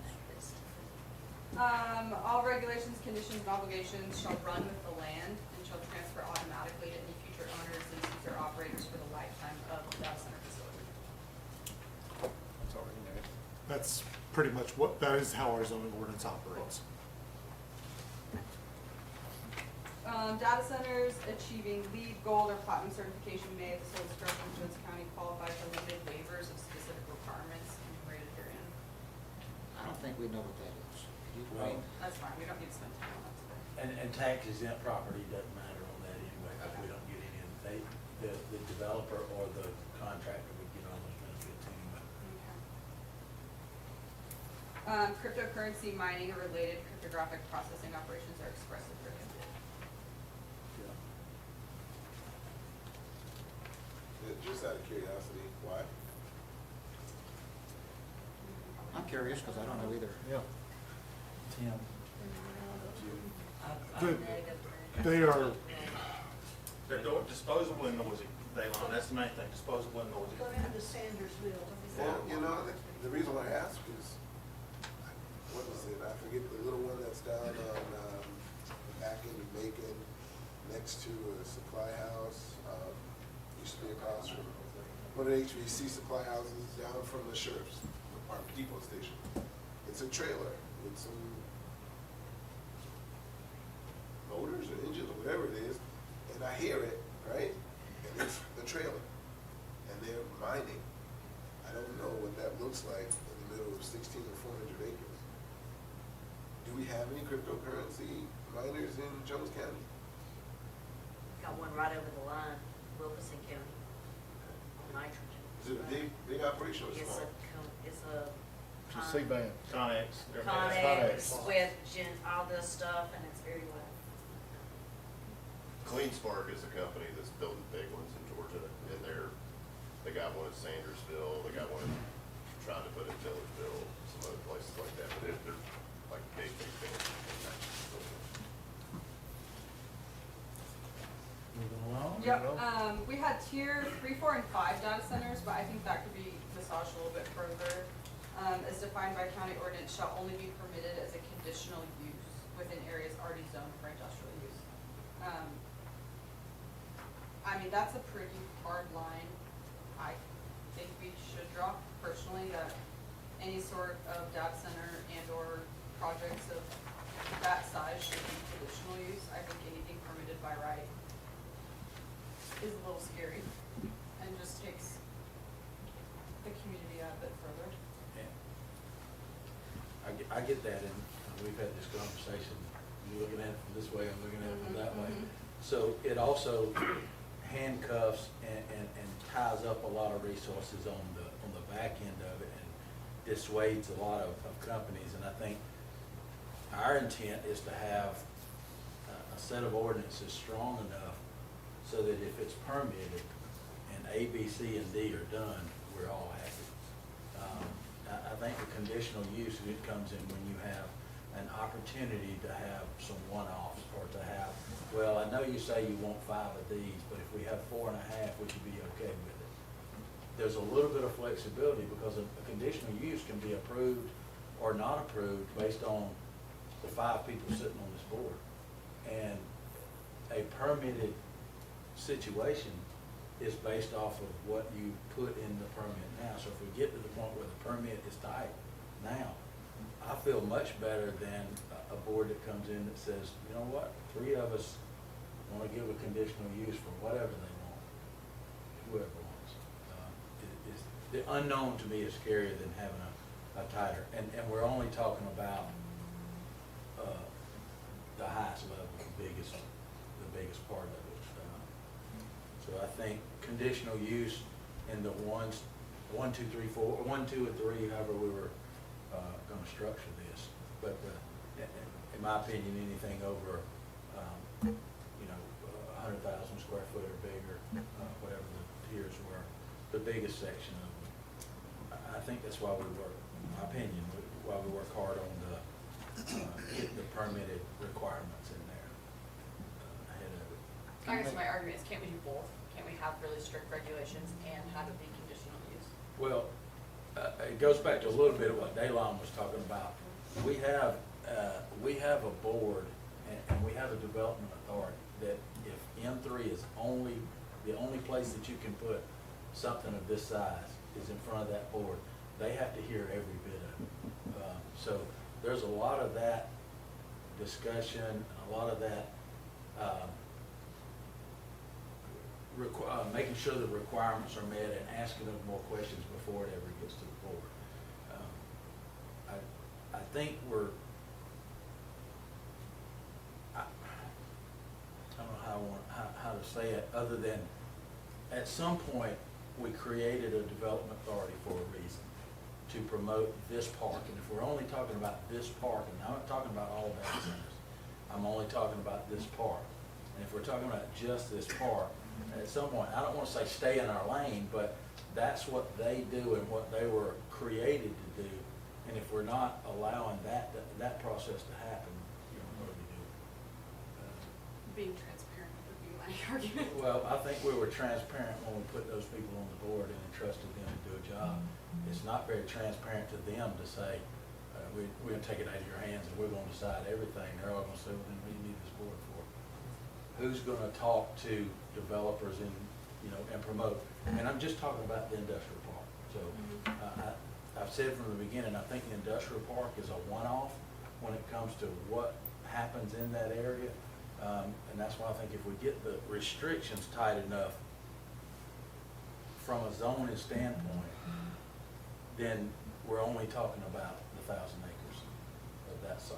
All regulations, conditions, and obligations shall run with the land and shall transfer automatically to any future owners and future operators for the lifetime of the data center facility. That's already there. That's pretty much that is how our zoning ordinance operates. Data centers achieving LEED, Gold, or Platinum certification may, at the sole discretion of Jones County, qualify for limited waivers of specific requirements enumerated herein. I don't think we know what that is. Could you Well, explain? That's fine, we don't need to spend time on that today. And tax exempt property doesn't matter on that anyway, because we don't get any of it. The developer or the contractor would get all those benefits anyway. Cryptocurrency mining or related cryptographic processing operations are expressly prohibited. Just out of curiosity, why? I'm curious because I don't know either. Yeah. Tim? They are, They're disposable and noisy, Daylon, that's the main thing, disposable and noisy. Go down to Sandersville. Well, you know, the reason why I ask is, what is it, I forget the little one that's down on, back in Macon, next to a supply house, used to be across from, one of the HVC supply houses down from the sheriff's department depot station. It's a trailer with some motors or engines or whatever it is, and I hear it, right? And it's the trailer, and they're mining. I don't know what that looks like in the middle of 16 or 400 acres. Do we have any cryptocurrency miners in Jones County? Got one right over the line, Wilkerson County, on nitrogen. Is it a big operation or It's small? it's a It's a C-band. Connex. they're- Connex with all this stuff, and it's very well. Clean Spark is a company that's building big ones in Georgia, and they got one in Sandersville, they got one trying to put in Millersville, some other places like that, but they're like big things. Moving along? Yeah. Yep, we had tier 3, 4, and 5 data centers, but I think that could be massaged a little bit further. As defined by county ordinance, shall only be permitted as a conditional use within areas already zoned for industrial use. I mean, that's a pretty hard line. I think we should draw personally that any sort of data center and or projects of that size should be conditional use. I think anything permitted by right is a little scary and just takes the community a bit further. Yeah. I get that, and we've had this conversation, you're looking at it from this way, I'm looking at it from that way. So it also handcuffs and ties up a lot of resources on the back end of it and dissuades a lot of companies. And I think our intent is to have a set of ordinances strong enough so that if it's permitted and A, B, C, and D are done, we're all happy. I think the conditional use, it comes in when you have an opportunity to have some one-offs or to have, well, I know you say you want 5 of these, but if we have 4.5, we should be okay with it. There's a little bit of flexibility because a conditional use can be approved or not approved based on the 5 people sitting on this board. And a permitted situation is based off of what you put in the permit now. So if we get to the point where the permit is tight now, I feel much better than a board that comes in that says, you know what, 3 of us want to give a conditional use for whatever they want, whoever wants. The unknown to me is scarier than having a tighter, and we're only talking about the highest level, the biggest part of it. So I think conditional use in the 1, 2, 3, 4, 1, 2, and 3, however we were gonna structure this. But in my opinion, anything over, 100,000 square foot or bigger, whatever the tiers were, the biggest section of them. I think that's why we work, in my opinion, why we work hard on getting the permitted requirements in there ahead of it. I guess my argument is, can't we do both? Can't we have really strict regulations and have it be conditional use? Well, it goes back to a little bit of what Daylon was talking about. We have a board and we have a development authority that if M3 is the only place that you can put something of this size is in front of that board, they have to hear every bit of it. So there's a lot of that discussion, a lot of that making sure the requirements are met and asking them more questions before it ever gets to the board. I think I don't know how to say it other than at some point we created a development authority for a reason, to promote this park. And if we're only talking about this park, and I'm not talking about all data centers, I'm only talking about this park. And if we're talking about just this park, at some point, I don't want to say stay in our lane, but that's what they do and what they were created to do. And if we're not allowing that process to happen, what do we do? Being transparent would be money argument. Well, I think we were transparent when we put those people on the board and entrusted them to do a job. It's not very transparent to them to say, we're gonna take it out of your hands and we're gonna decide everything. They're all gonna say, well, then what do you need this board for? Who's gonna talk to developers and, you know, and promote? And I'm just talking about the industrial park. So, I've said from the beginning, I think the industrial park is a one-off when it comes to what happens in that area. And that's why I think if we get the restrictions tight enough from a zoning standpoint, then we're only talking about the 1,000 acres of that site.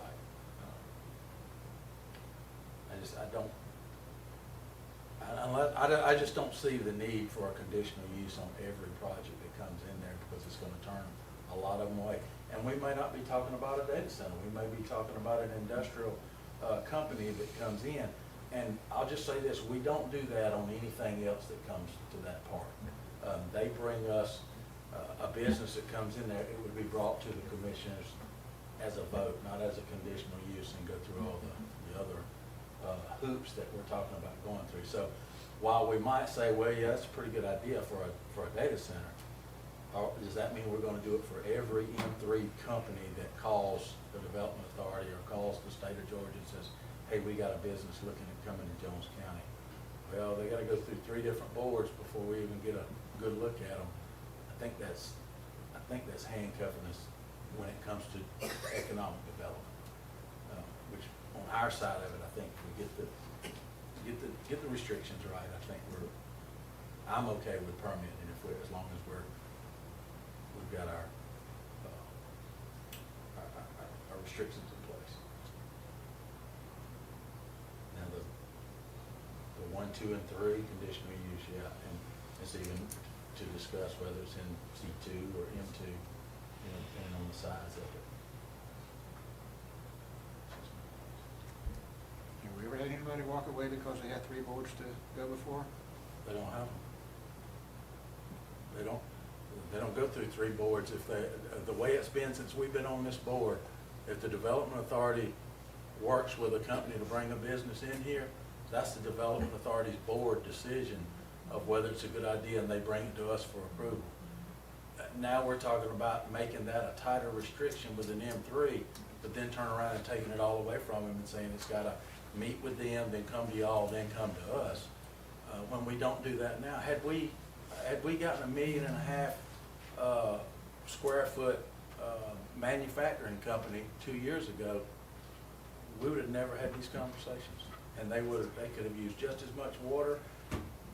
I just don't see the need for a conditional use on every project that comes in there because it's gonna turn a lot of them away. And we may not be talking about a data center, we may be talking about an industrial company that comes in. And I'll just say this, we don't do that on anything else that comes to that park. They bring us a business that comes in there, it would be brought to the commissioners as a vote, not as a conditional use and go through all the other hoops that we're talking about going through. So while we might say, well, yeah, that's a pretty good idea for a data center, does that mean we're gonna do it for every M3 company that calls the Development Authority or calls the state of Georgia and says, hey, we got a business looking at coming to Jones County? Well, they gotta go through 3 different boards before we even get a good look at them. I think that's handcuffing us when it comes to economic development. Which on our side of it, I think if we get the restrictions right, I think I'm okay with permitting as long as we've got our restrictions in place. Now the 1, 2, and 3 conditional use, yeah, and it's even to discuss whether it's in C2 or M2, you know, depending on the size of it. Have we ever had anybody walk away because they had 3 boards to go before? They don't have them. They don't go through 3 boards. If the way it's been since we've been on this board, if the Development Authority works with a company to bring a business in here, that's the Development Authority's board decision of whether it's a good idea, and they bring it to us for approval. Now we're talking about making that a tighter restriction with an M3, but then turn around and taking it all away from them and saying it's gotta meet with them, then come to y'all, then come to us. When we don't do that now, had we gotten 1.5 million square foot manufacturing company 2 years ago, we would have never had these conversations. And they could have used just as much water,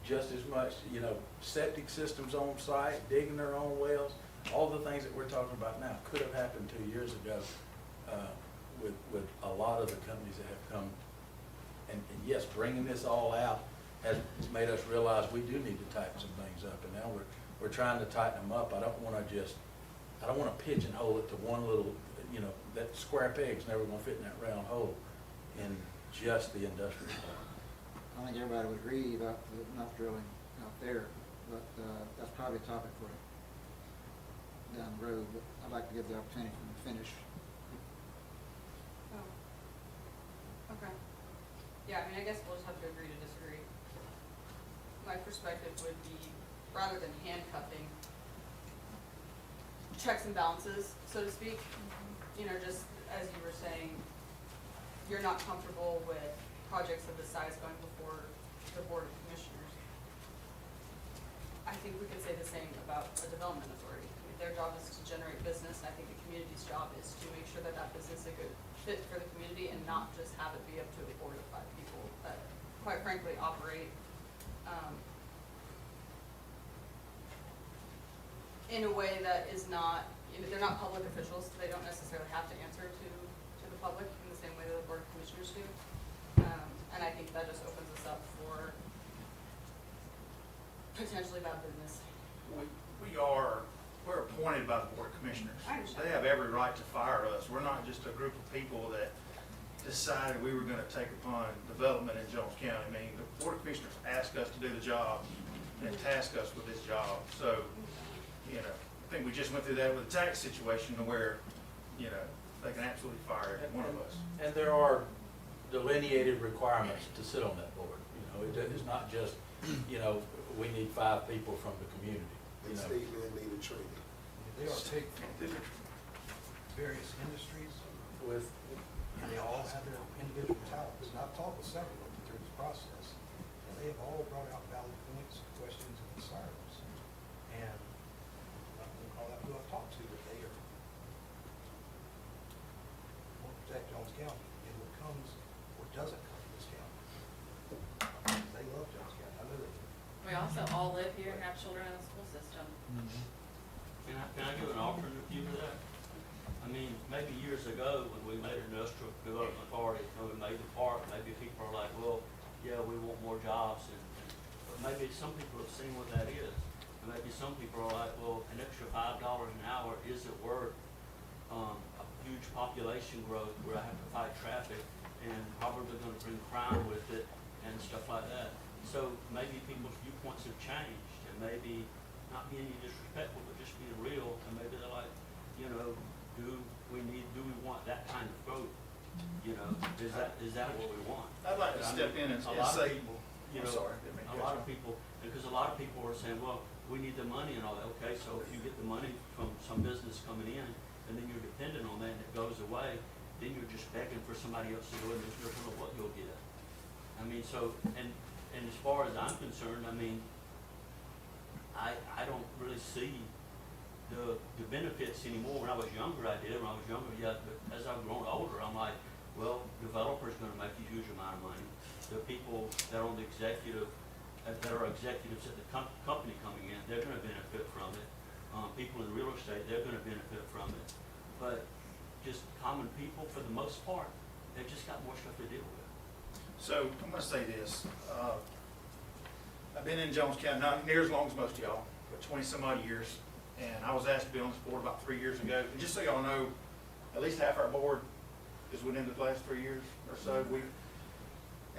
just as much, you know, septic systems on site, digging their own wells. All the things that we're talking about now could have happened 2 years ago with a lot of the companies that have come. And yes, bringing this all out has made us realize we do need to tighten some things up. And now we're trying to tighten them up. I don't want to pigeonhole it to one little, you know, that square peg's never going to fit in that round hole in just the industrial park. I think everybody would agree about the enough drilling out there, but that's probably a topic for down the road. But I'd like to give the opportunity for them to finish. Oh. Okay. Yeah, I mean, I guess we'll just have to agree to disagree. My perspective would be, rather than handcuffing, checks and balances, so to speak. You know, just as you were saying, you're not comfortable with projects of this size going before the Board of Commissioners. I think we could say the same about a development authority. I mean, their job is to generate business, and I think the community's job is to make sure that that business is a good fit for the community and not just have it be up to a board of 5 people that, quite frankly, operate in a way that is not, you know, they're not public officials, so they don't necessarily have to answer to the public in the same way that the Board of Commissioners do. And I think that just opens us up for potentially bad business. We're appointed by the Board of Commissioners. I understand. They have every right to fire us. We're not just a group of people that decided we were gonna take upon development in Jones County. I mean, the Board of Commissioners asked us to do the job and task us with this job. So, you know, I think we just went through that with the tax situation where, you know, they can absolutely fire every one of us. And there are delineated requirements to sit on that board, you know, it's not just, we need 5 people from the community, And state mandated training. They all take various industries With, and they all have their individual talents. And I've talked with several of them through this process, and they have all brought out valid points, questions, and concerns. And I'm gonna call out who I've talked to, that they are want to protect Jones County and what comes or doesn't come to this county. They love Jones County, I know they do. We also all live here and have children in the school system. Can I give an alternate view to that? I mean, maybe years ago, when we made industrial development authority, and we made the park, maybe people are like, well, yeah, we want more jobs, but maybe some people have seen what that is. And maybe some people are like, well, an extra $5 an hour isn't worth, a huge population growth where I have to fight traffic and probably gonna bring crime with it and stuff like that. So maybe people's viewpoints have changed, and maybe not being any disrespectful, but just being real, and maybe they're like, do we want that kind of growth? Is that what we want? I'd like to I step mean, in and a lot of say, people, I'm sorry, didn't mean to a cut lot you of people, because a lot of people are saying, well, we need the money and all that. Okay, so if you get the money from some business coming in, and then you're dependent on that, and it goes away, then you're just begging for somebody else to go in, and you don't know what you'll get. I mean, so, and as far as I'm concerned, I mean, I don't really see the benefits anymore. When I was younger, I did. When I was younger, yeah, but as I've grown older, I'm like, well, developers gonna make a huge amount of money. The people that are on the executive, that are executives at the company coming in, they're gonna benefit from it. People in real estate, they're gonna benefit from it. But just common people, for the most part, they've just got more stuff to deal with. So I'm gonna say this, I've been in Jones County, not near as long as most of y'all, but 20 some odd years. And I was asked to be on this board about 3 years ago. And just so y'all know, at least half our board is within the last 3 years or so.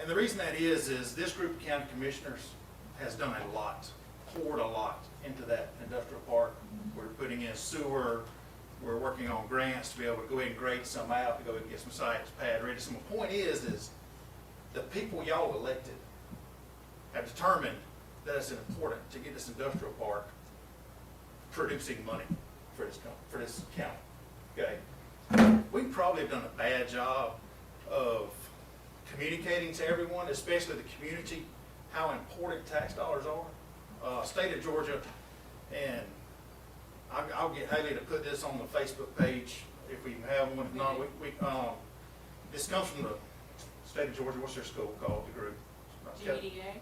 And the reason that is this group of county commissioners has done a lot, poured a lot into that industrial park. We're putting in sewer, we're working on grants to be able to go ahead and grade some out, to go ahead and get some sites pad ready. So my point is the people y'all elected have determined that it's important to get this industrial park producing money for this county, okay? We probably have done a bad job of communicating to everyone, especially the community, how important tax dollars are. State of Georgia, and I'll get Haley to put this on the Facebook page if we have one. If not, this comes from the state of Georgia. What's their school called, the group? GDA.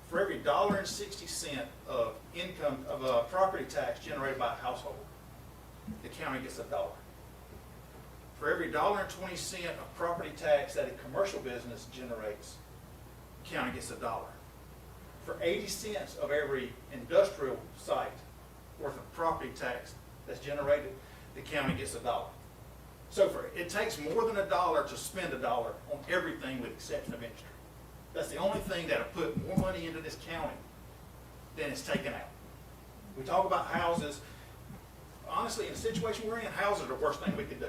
For every $1.60 of income of property tax generated by a household, the county gets $1. For every $1.20 of property tax that a commercial business generates, the county gets $1. For 80 cents of every industrial site worth of property tax that's generated, the county gets $1. So it takes more than $1 to spend $1 on everything with the exception of industry. That's the only thing that'll put more money into this county than it's taken out. We talk about houses. Honestly, in the situation we're in, houses are the worst thing we could do.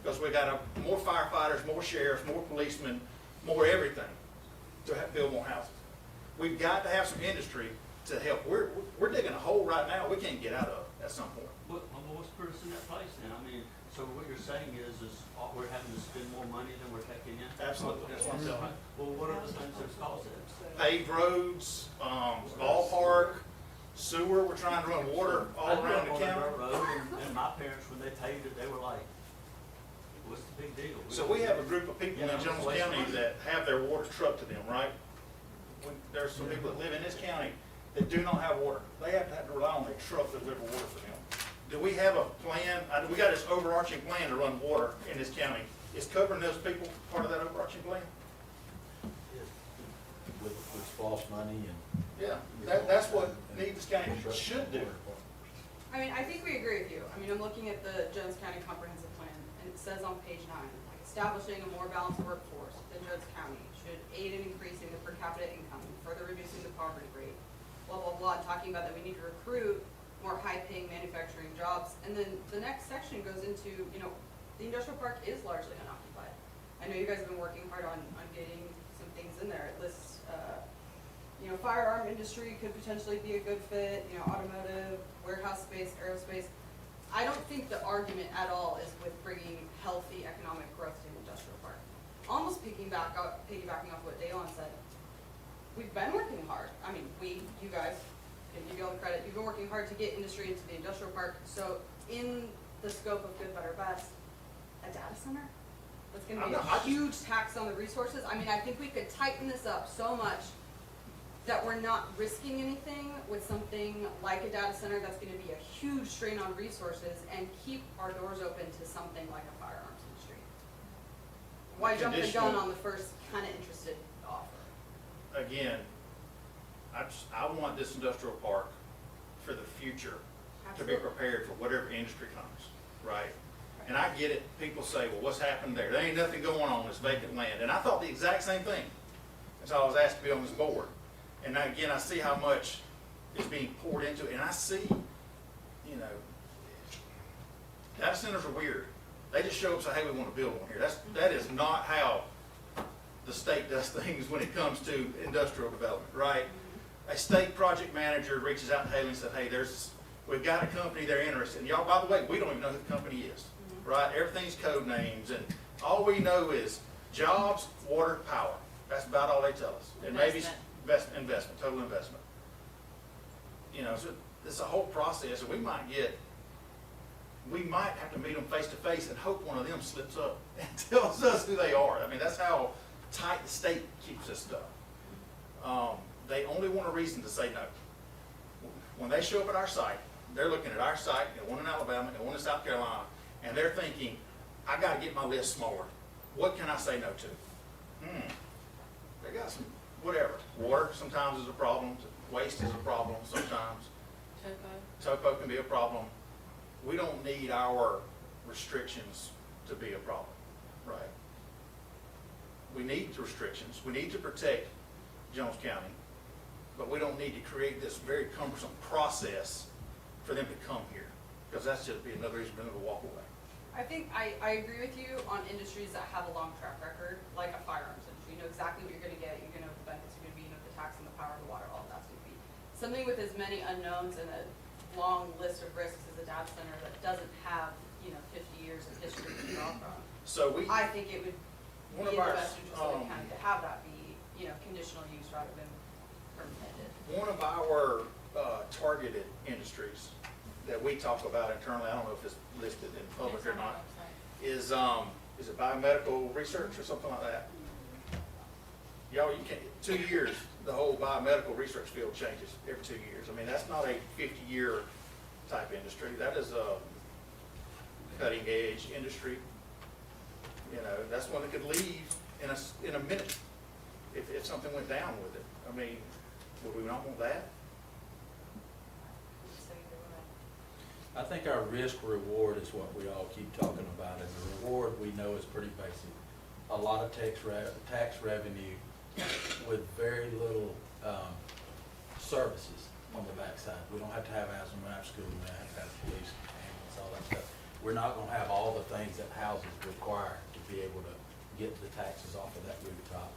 Because we got more firefighters, more sheriffs, more policemen, more everything to build more houses. We've got to have some industry to help. We're digging a hole right now we can't get out of at some point. What's put us in that place then? I mean, so what you're saying is we're having to spend more money than we're taking in? Absolutely, that's what I'm saying. Well, what are the things that's caused that? Paved roads, ballpark, sewer, we're trying to run water all around the county. I grew up on a dirt road, and my parents, when they paved it, they were like, what's the big deal? So we have a group of people in Jones County that have their water trucked to them, right? There's some people that live in this county that do not have water. They have to rely on their truck to deliver water for them. Do we have a plan? We got this overarching plan to run water in this county. Is covering those people part of that overarching plan? with false money and. Yeah, that's what Nevis County should do. I mean, I think we agree with you. I mean, I'm looking at the Jones County Comprehensive Plan, and it says on page 9, like, establishing a more balanced workforce within Jones County should aid in increasing the per capita income and further reducing the poverty rate, blah, blah, blah, and talking about that we need to recruit more high-paying manufacturing jobs. And then the next section goes into, the industrial park is largely unoccupied. I know you guys have been working hard on getting some things in there. It lists, firearm industry could potentially be a good fit, automotive, warehouse space, aerospace. I don't think the argument at all is with bringing healthy economic growth to an industrial park. Almost piggybacking off what Daylon said, we've been working hard. I mean, you guys, and give you all the credit, you've been working hard to get industry into the industrial park. So in the scope of good, better, best, a data center? That's gonna be a huge tax on the resources. I mean, I think we could tighten this up so much that we're not risking anything with something like a data center that's gonna be a huge strain on resources and keep our doors open to something like a firearms industry. Why jump the gun on the first kinda interested offer? Again, I want this industrial park for the future to be Absolutely. prepared for whatever industry comes, right? And I get it, people say, well, what's happened there? There ain't nothing going on, it's vacant land. And I thought the exact same thing until I was asked to be on this board. And now, again, I see how much is being poured into it, and I see, data centers are weird. They just show up and say, hey, we want to build one here. That is not how the state does things when it comes to industrial development, right? A state project manager reaches out to Haley and said, hey, we've got a company they're interested in. Y'all, by the way, we don't even know who the company is, right? Everything's code names, and all we know is jobs, water, power. That's about all they tell us. And maybe investment, total investment. So it's a whole process, and we might have to meet them face to face and hope one of them slips up and tells us who they are. I mean, that's how tight the state keeps this stuff. They only want a reason to say no. When they show up at our site, they're looking at our site, and one in Alabama, and one in South Carolina, and they're thinking, I gotta get my list smaller. What can I say no to? They got some, whatever. Water sometimes is a problem, waste is a problem sometimes. Topo can be a problem. We don't need our restrictions to be a problem, right? We need restrictions. We need to protect Jones County, but we don't need to create this very cumbersome process for them to come here, because that's just be another reason for them to walk away. I think I agree with you on industries that have a long track record, like a firearms industry. You know exactly what you're gonna get, you know what the benefits are gonna be, you know what the tax and the power, the water, all of that's gonna be. Something with as many unknowns and a long list of risks as a data center that doesn't have, 50 years of history to draw from. So I think it would one be of in our, the best interest of the county to have that be, conditional use rather than permitted. one of our targeted industries that we talk about internally, I don't know if it's listed in public or not, is it biomedical research or something like that? Y'all, you can't, 2 years, the whole biomedical research field changes every 2 years. I mean, that's not a 50-year type industry. That is a cutting edge industry. That's one that could leave in a minute if something went down with it. I mean, would we not want that? I think our risk reward is what we all keep talking about, and the reward we know is pretty basic. A lot of tax revenue with very little services on the backside. We don't have to have asthma map school, we don't have to have police, ambulance, all that stuff. We're not gonna have all the things that houses require to be able to get the taxes off of that rooftop.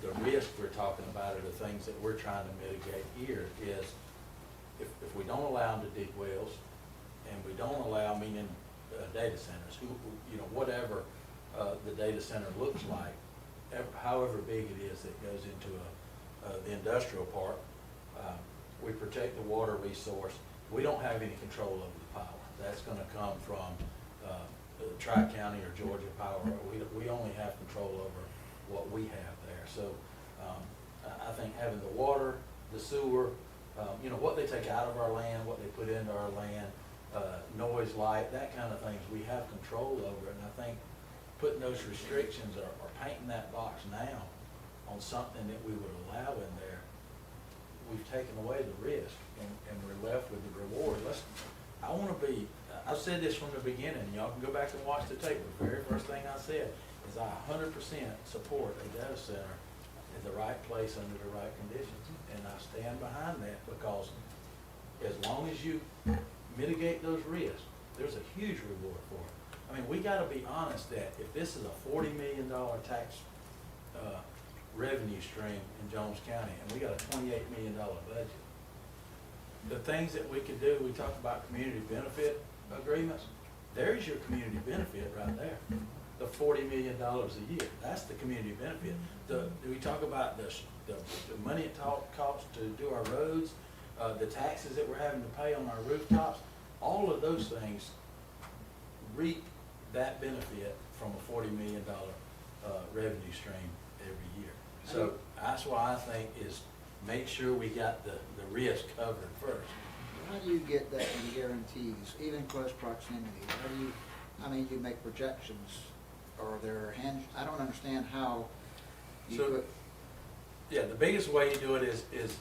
The risk we're talking about are the things that we're trying to mitigate here is if we don't allow them to dig wells, and we don't allow, meaning data centers, whatever the data center looks like, however big it is that goes into the industrial park, we protect the water resource. We don't have any control over the power. That's gonna come from Tri-County or Georgia Power. We only have control over what we have there. So I think having the water, the sewer, what they take out of our land, what they put into our land, noise, light, that kind of things, we have control over it. And I think putting those restrictions or painting that box now on something that we would allow in there, we've taken away the risk and we're left with the reward. I've said this from the beginning, y'all can go back and watch the tape. The very first thing I said is I 100% support a data center in the right place under the right conditions. And I stand behind that because as long as you mitigate those risks, there's a huge reward for it. I mean, we gotta be honest that if this is a $40 million tax, revenue stream in Jones County, and we got a $28 million budget, the things that we could do, we talk about community benefit agreements, there's your community benefit right there. The $40 million a year, that's the community benefit. We talk about the money it costs to do our roads, the taxes that we're having to pay on our rooftops, all of those things reap that benefit from a $40 million revenue stream every year. So that's why I think is make sure we got the risk covered first. How do you get that in guarantees, even close proximity? How do you, I mean, you make projections, or there hand, I don't understand how you So- put, Yeah, the biggest way you do it is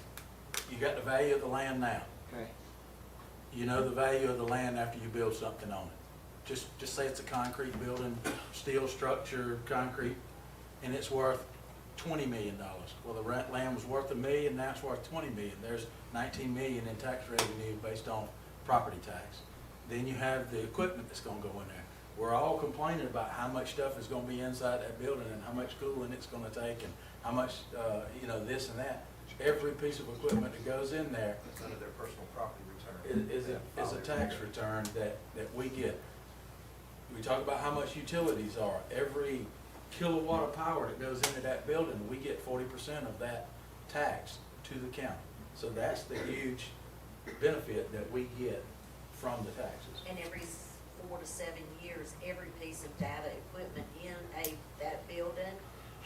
you got the value of the land now. okay, You know the value of the land after you build something on it. Just say it's a concrete building, steel structure, concrete, and it's worth $20 million. Well, the land was worth $1 million, now it's worth $20 million. There's $19 million in tax revenue based on property tax. Then you have the equipment that's gonna go in there. We're all complaining about how much stuff is gonna be inside that building and how much cooling it's gonna take and how much, this and that. Every piece of equipment that goes in there It's under their personal property return. is a tax return that we get. We talk about how much utilities are. Every kilowatt of power that goes into that building, we get 40% of that tax to the county. So that's the huge benefit that we get from the taxes. And every 4 to 7 years, every piece of data equipment in that building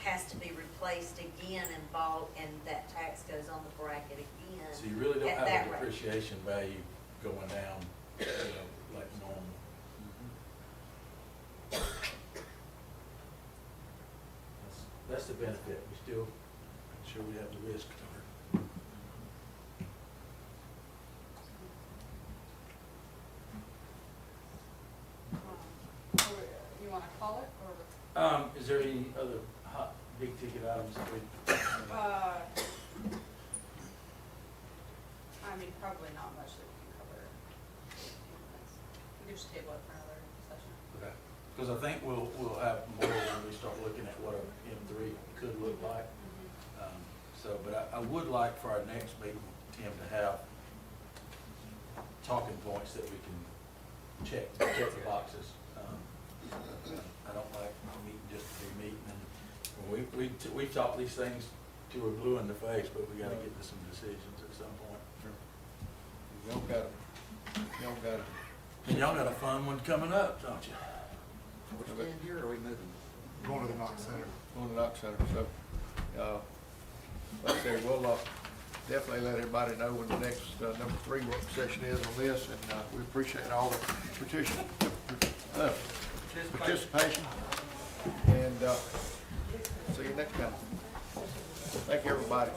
has to be replaced again and bought, and that tax goes on the bracket again. So you really don't at have that a rate. depreciation value going down, like normal. That's the benefit. We still make sure we have the risk covered. You wanna call it, or? Is there any other hot, big ticket items that we? I mean, probably not much that we can cover in a few minutes. We could just table it for another session. Okay. Because I think we'll have more when we start looking at what a M3 could look like. But I would like for our next meeting, Tim, to have talking points that we can check the boxes. I don't like meeting just to be meeting, and we've talked these things till we're blue in the face, but we gotta get to some decisions at some point. You don't got it. And y'all got a fun one coming up, don't you? we're staying here, or are we moving? Going to the Knox Center. On the Knox Center, so, like I said, we'll, definitely let everybody know when the next, number 3 work session is on this, and, we appreciate all the participation, and, see you next time. Thank you, everybody.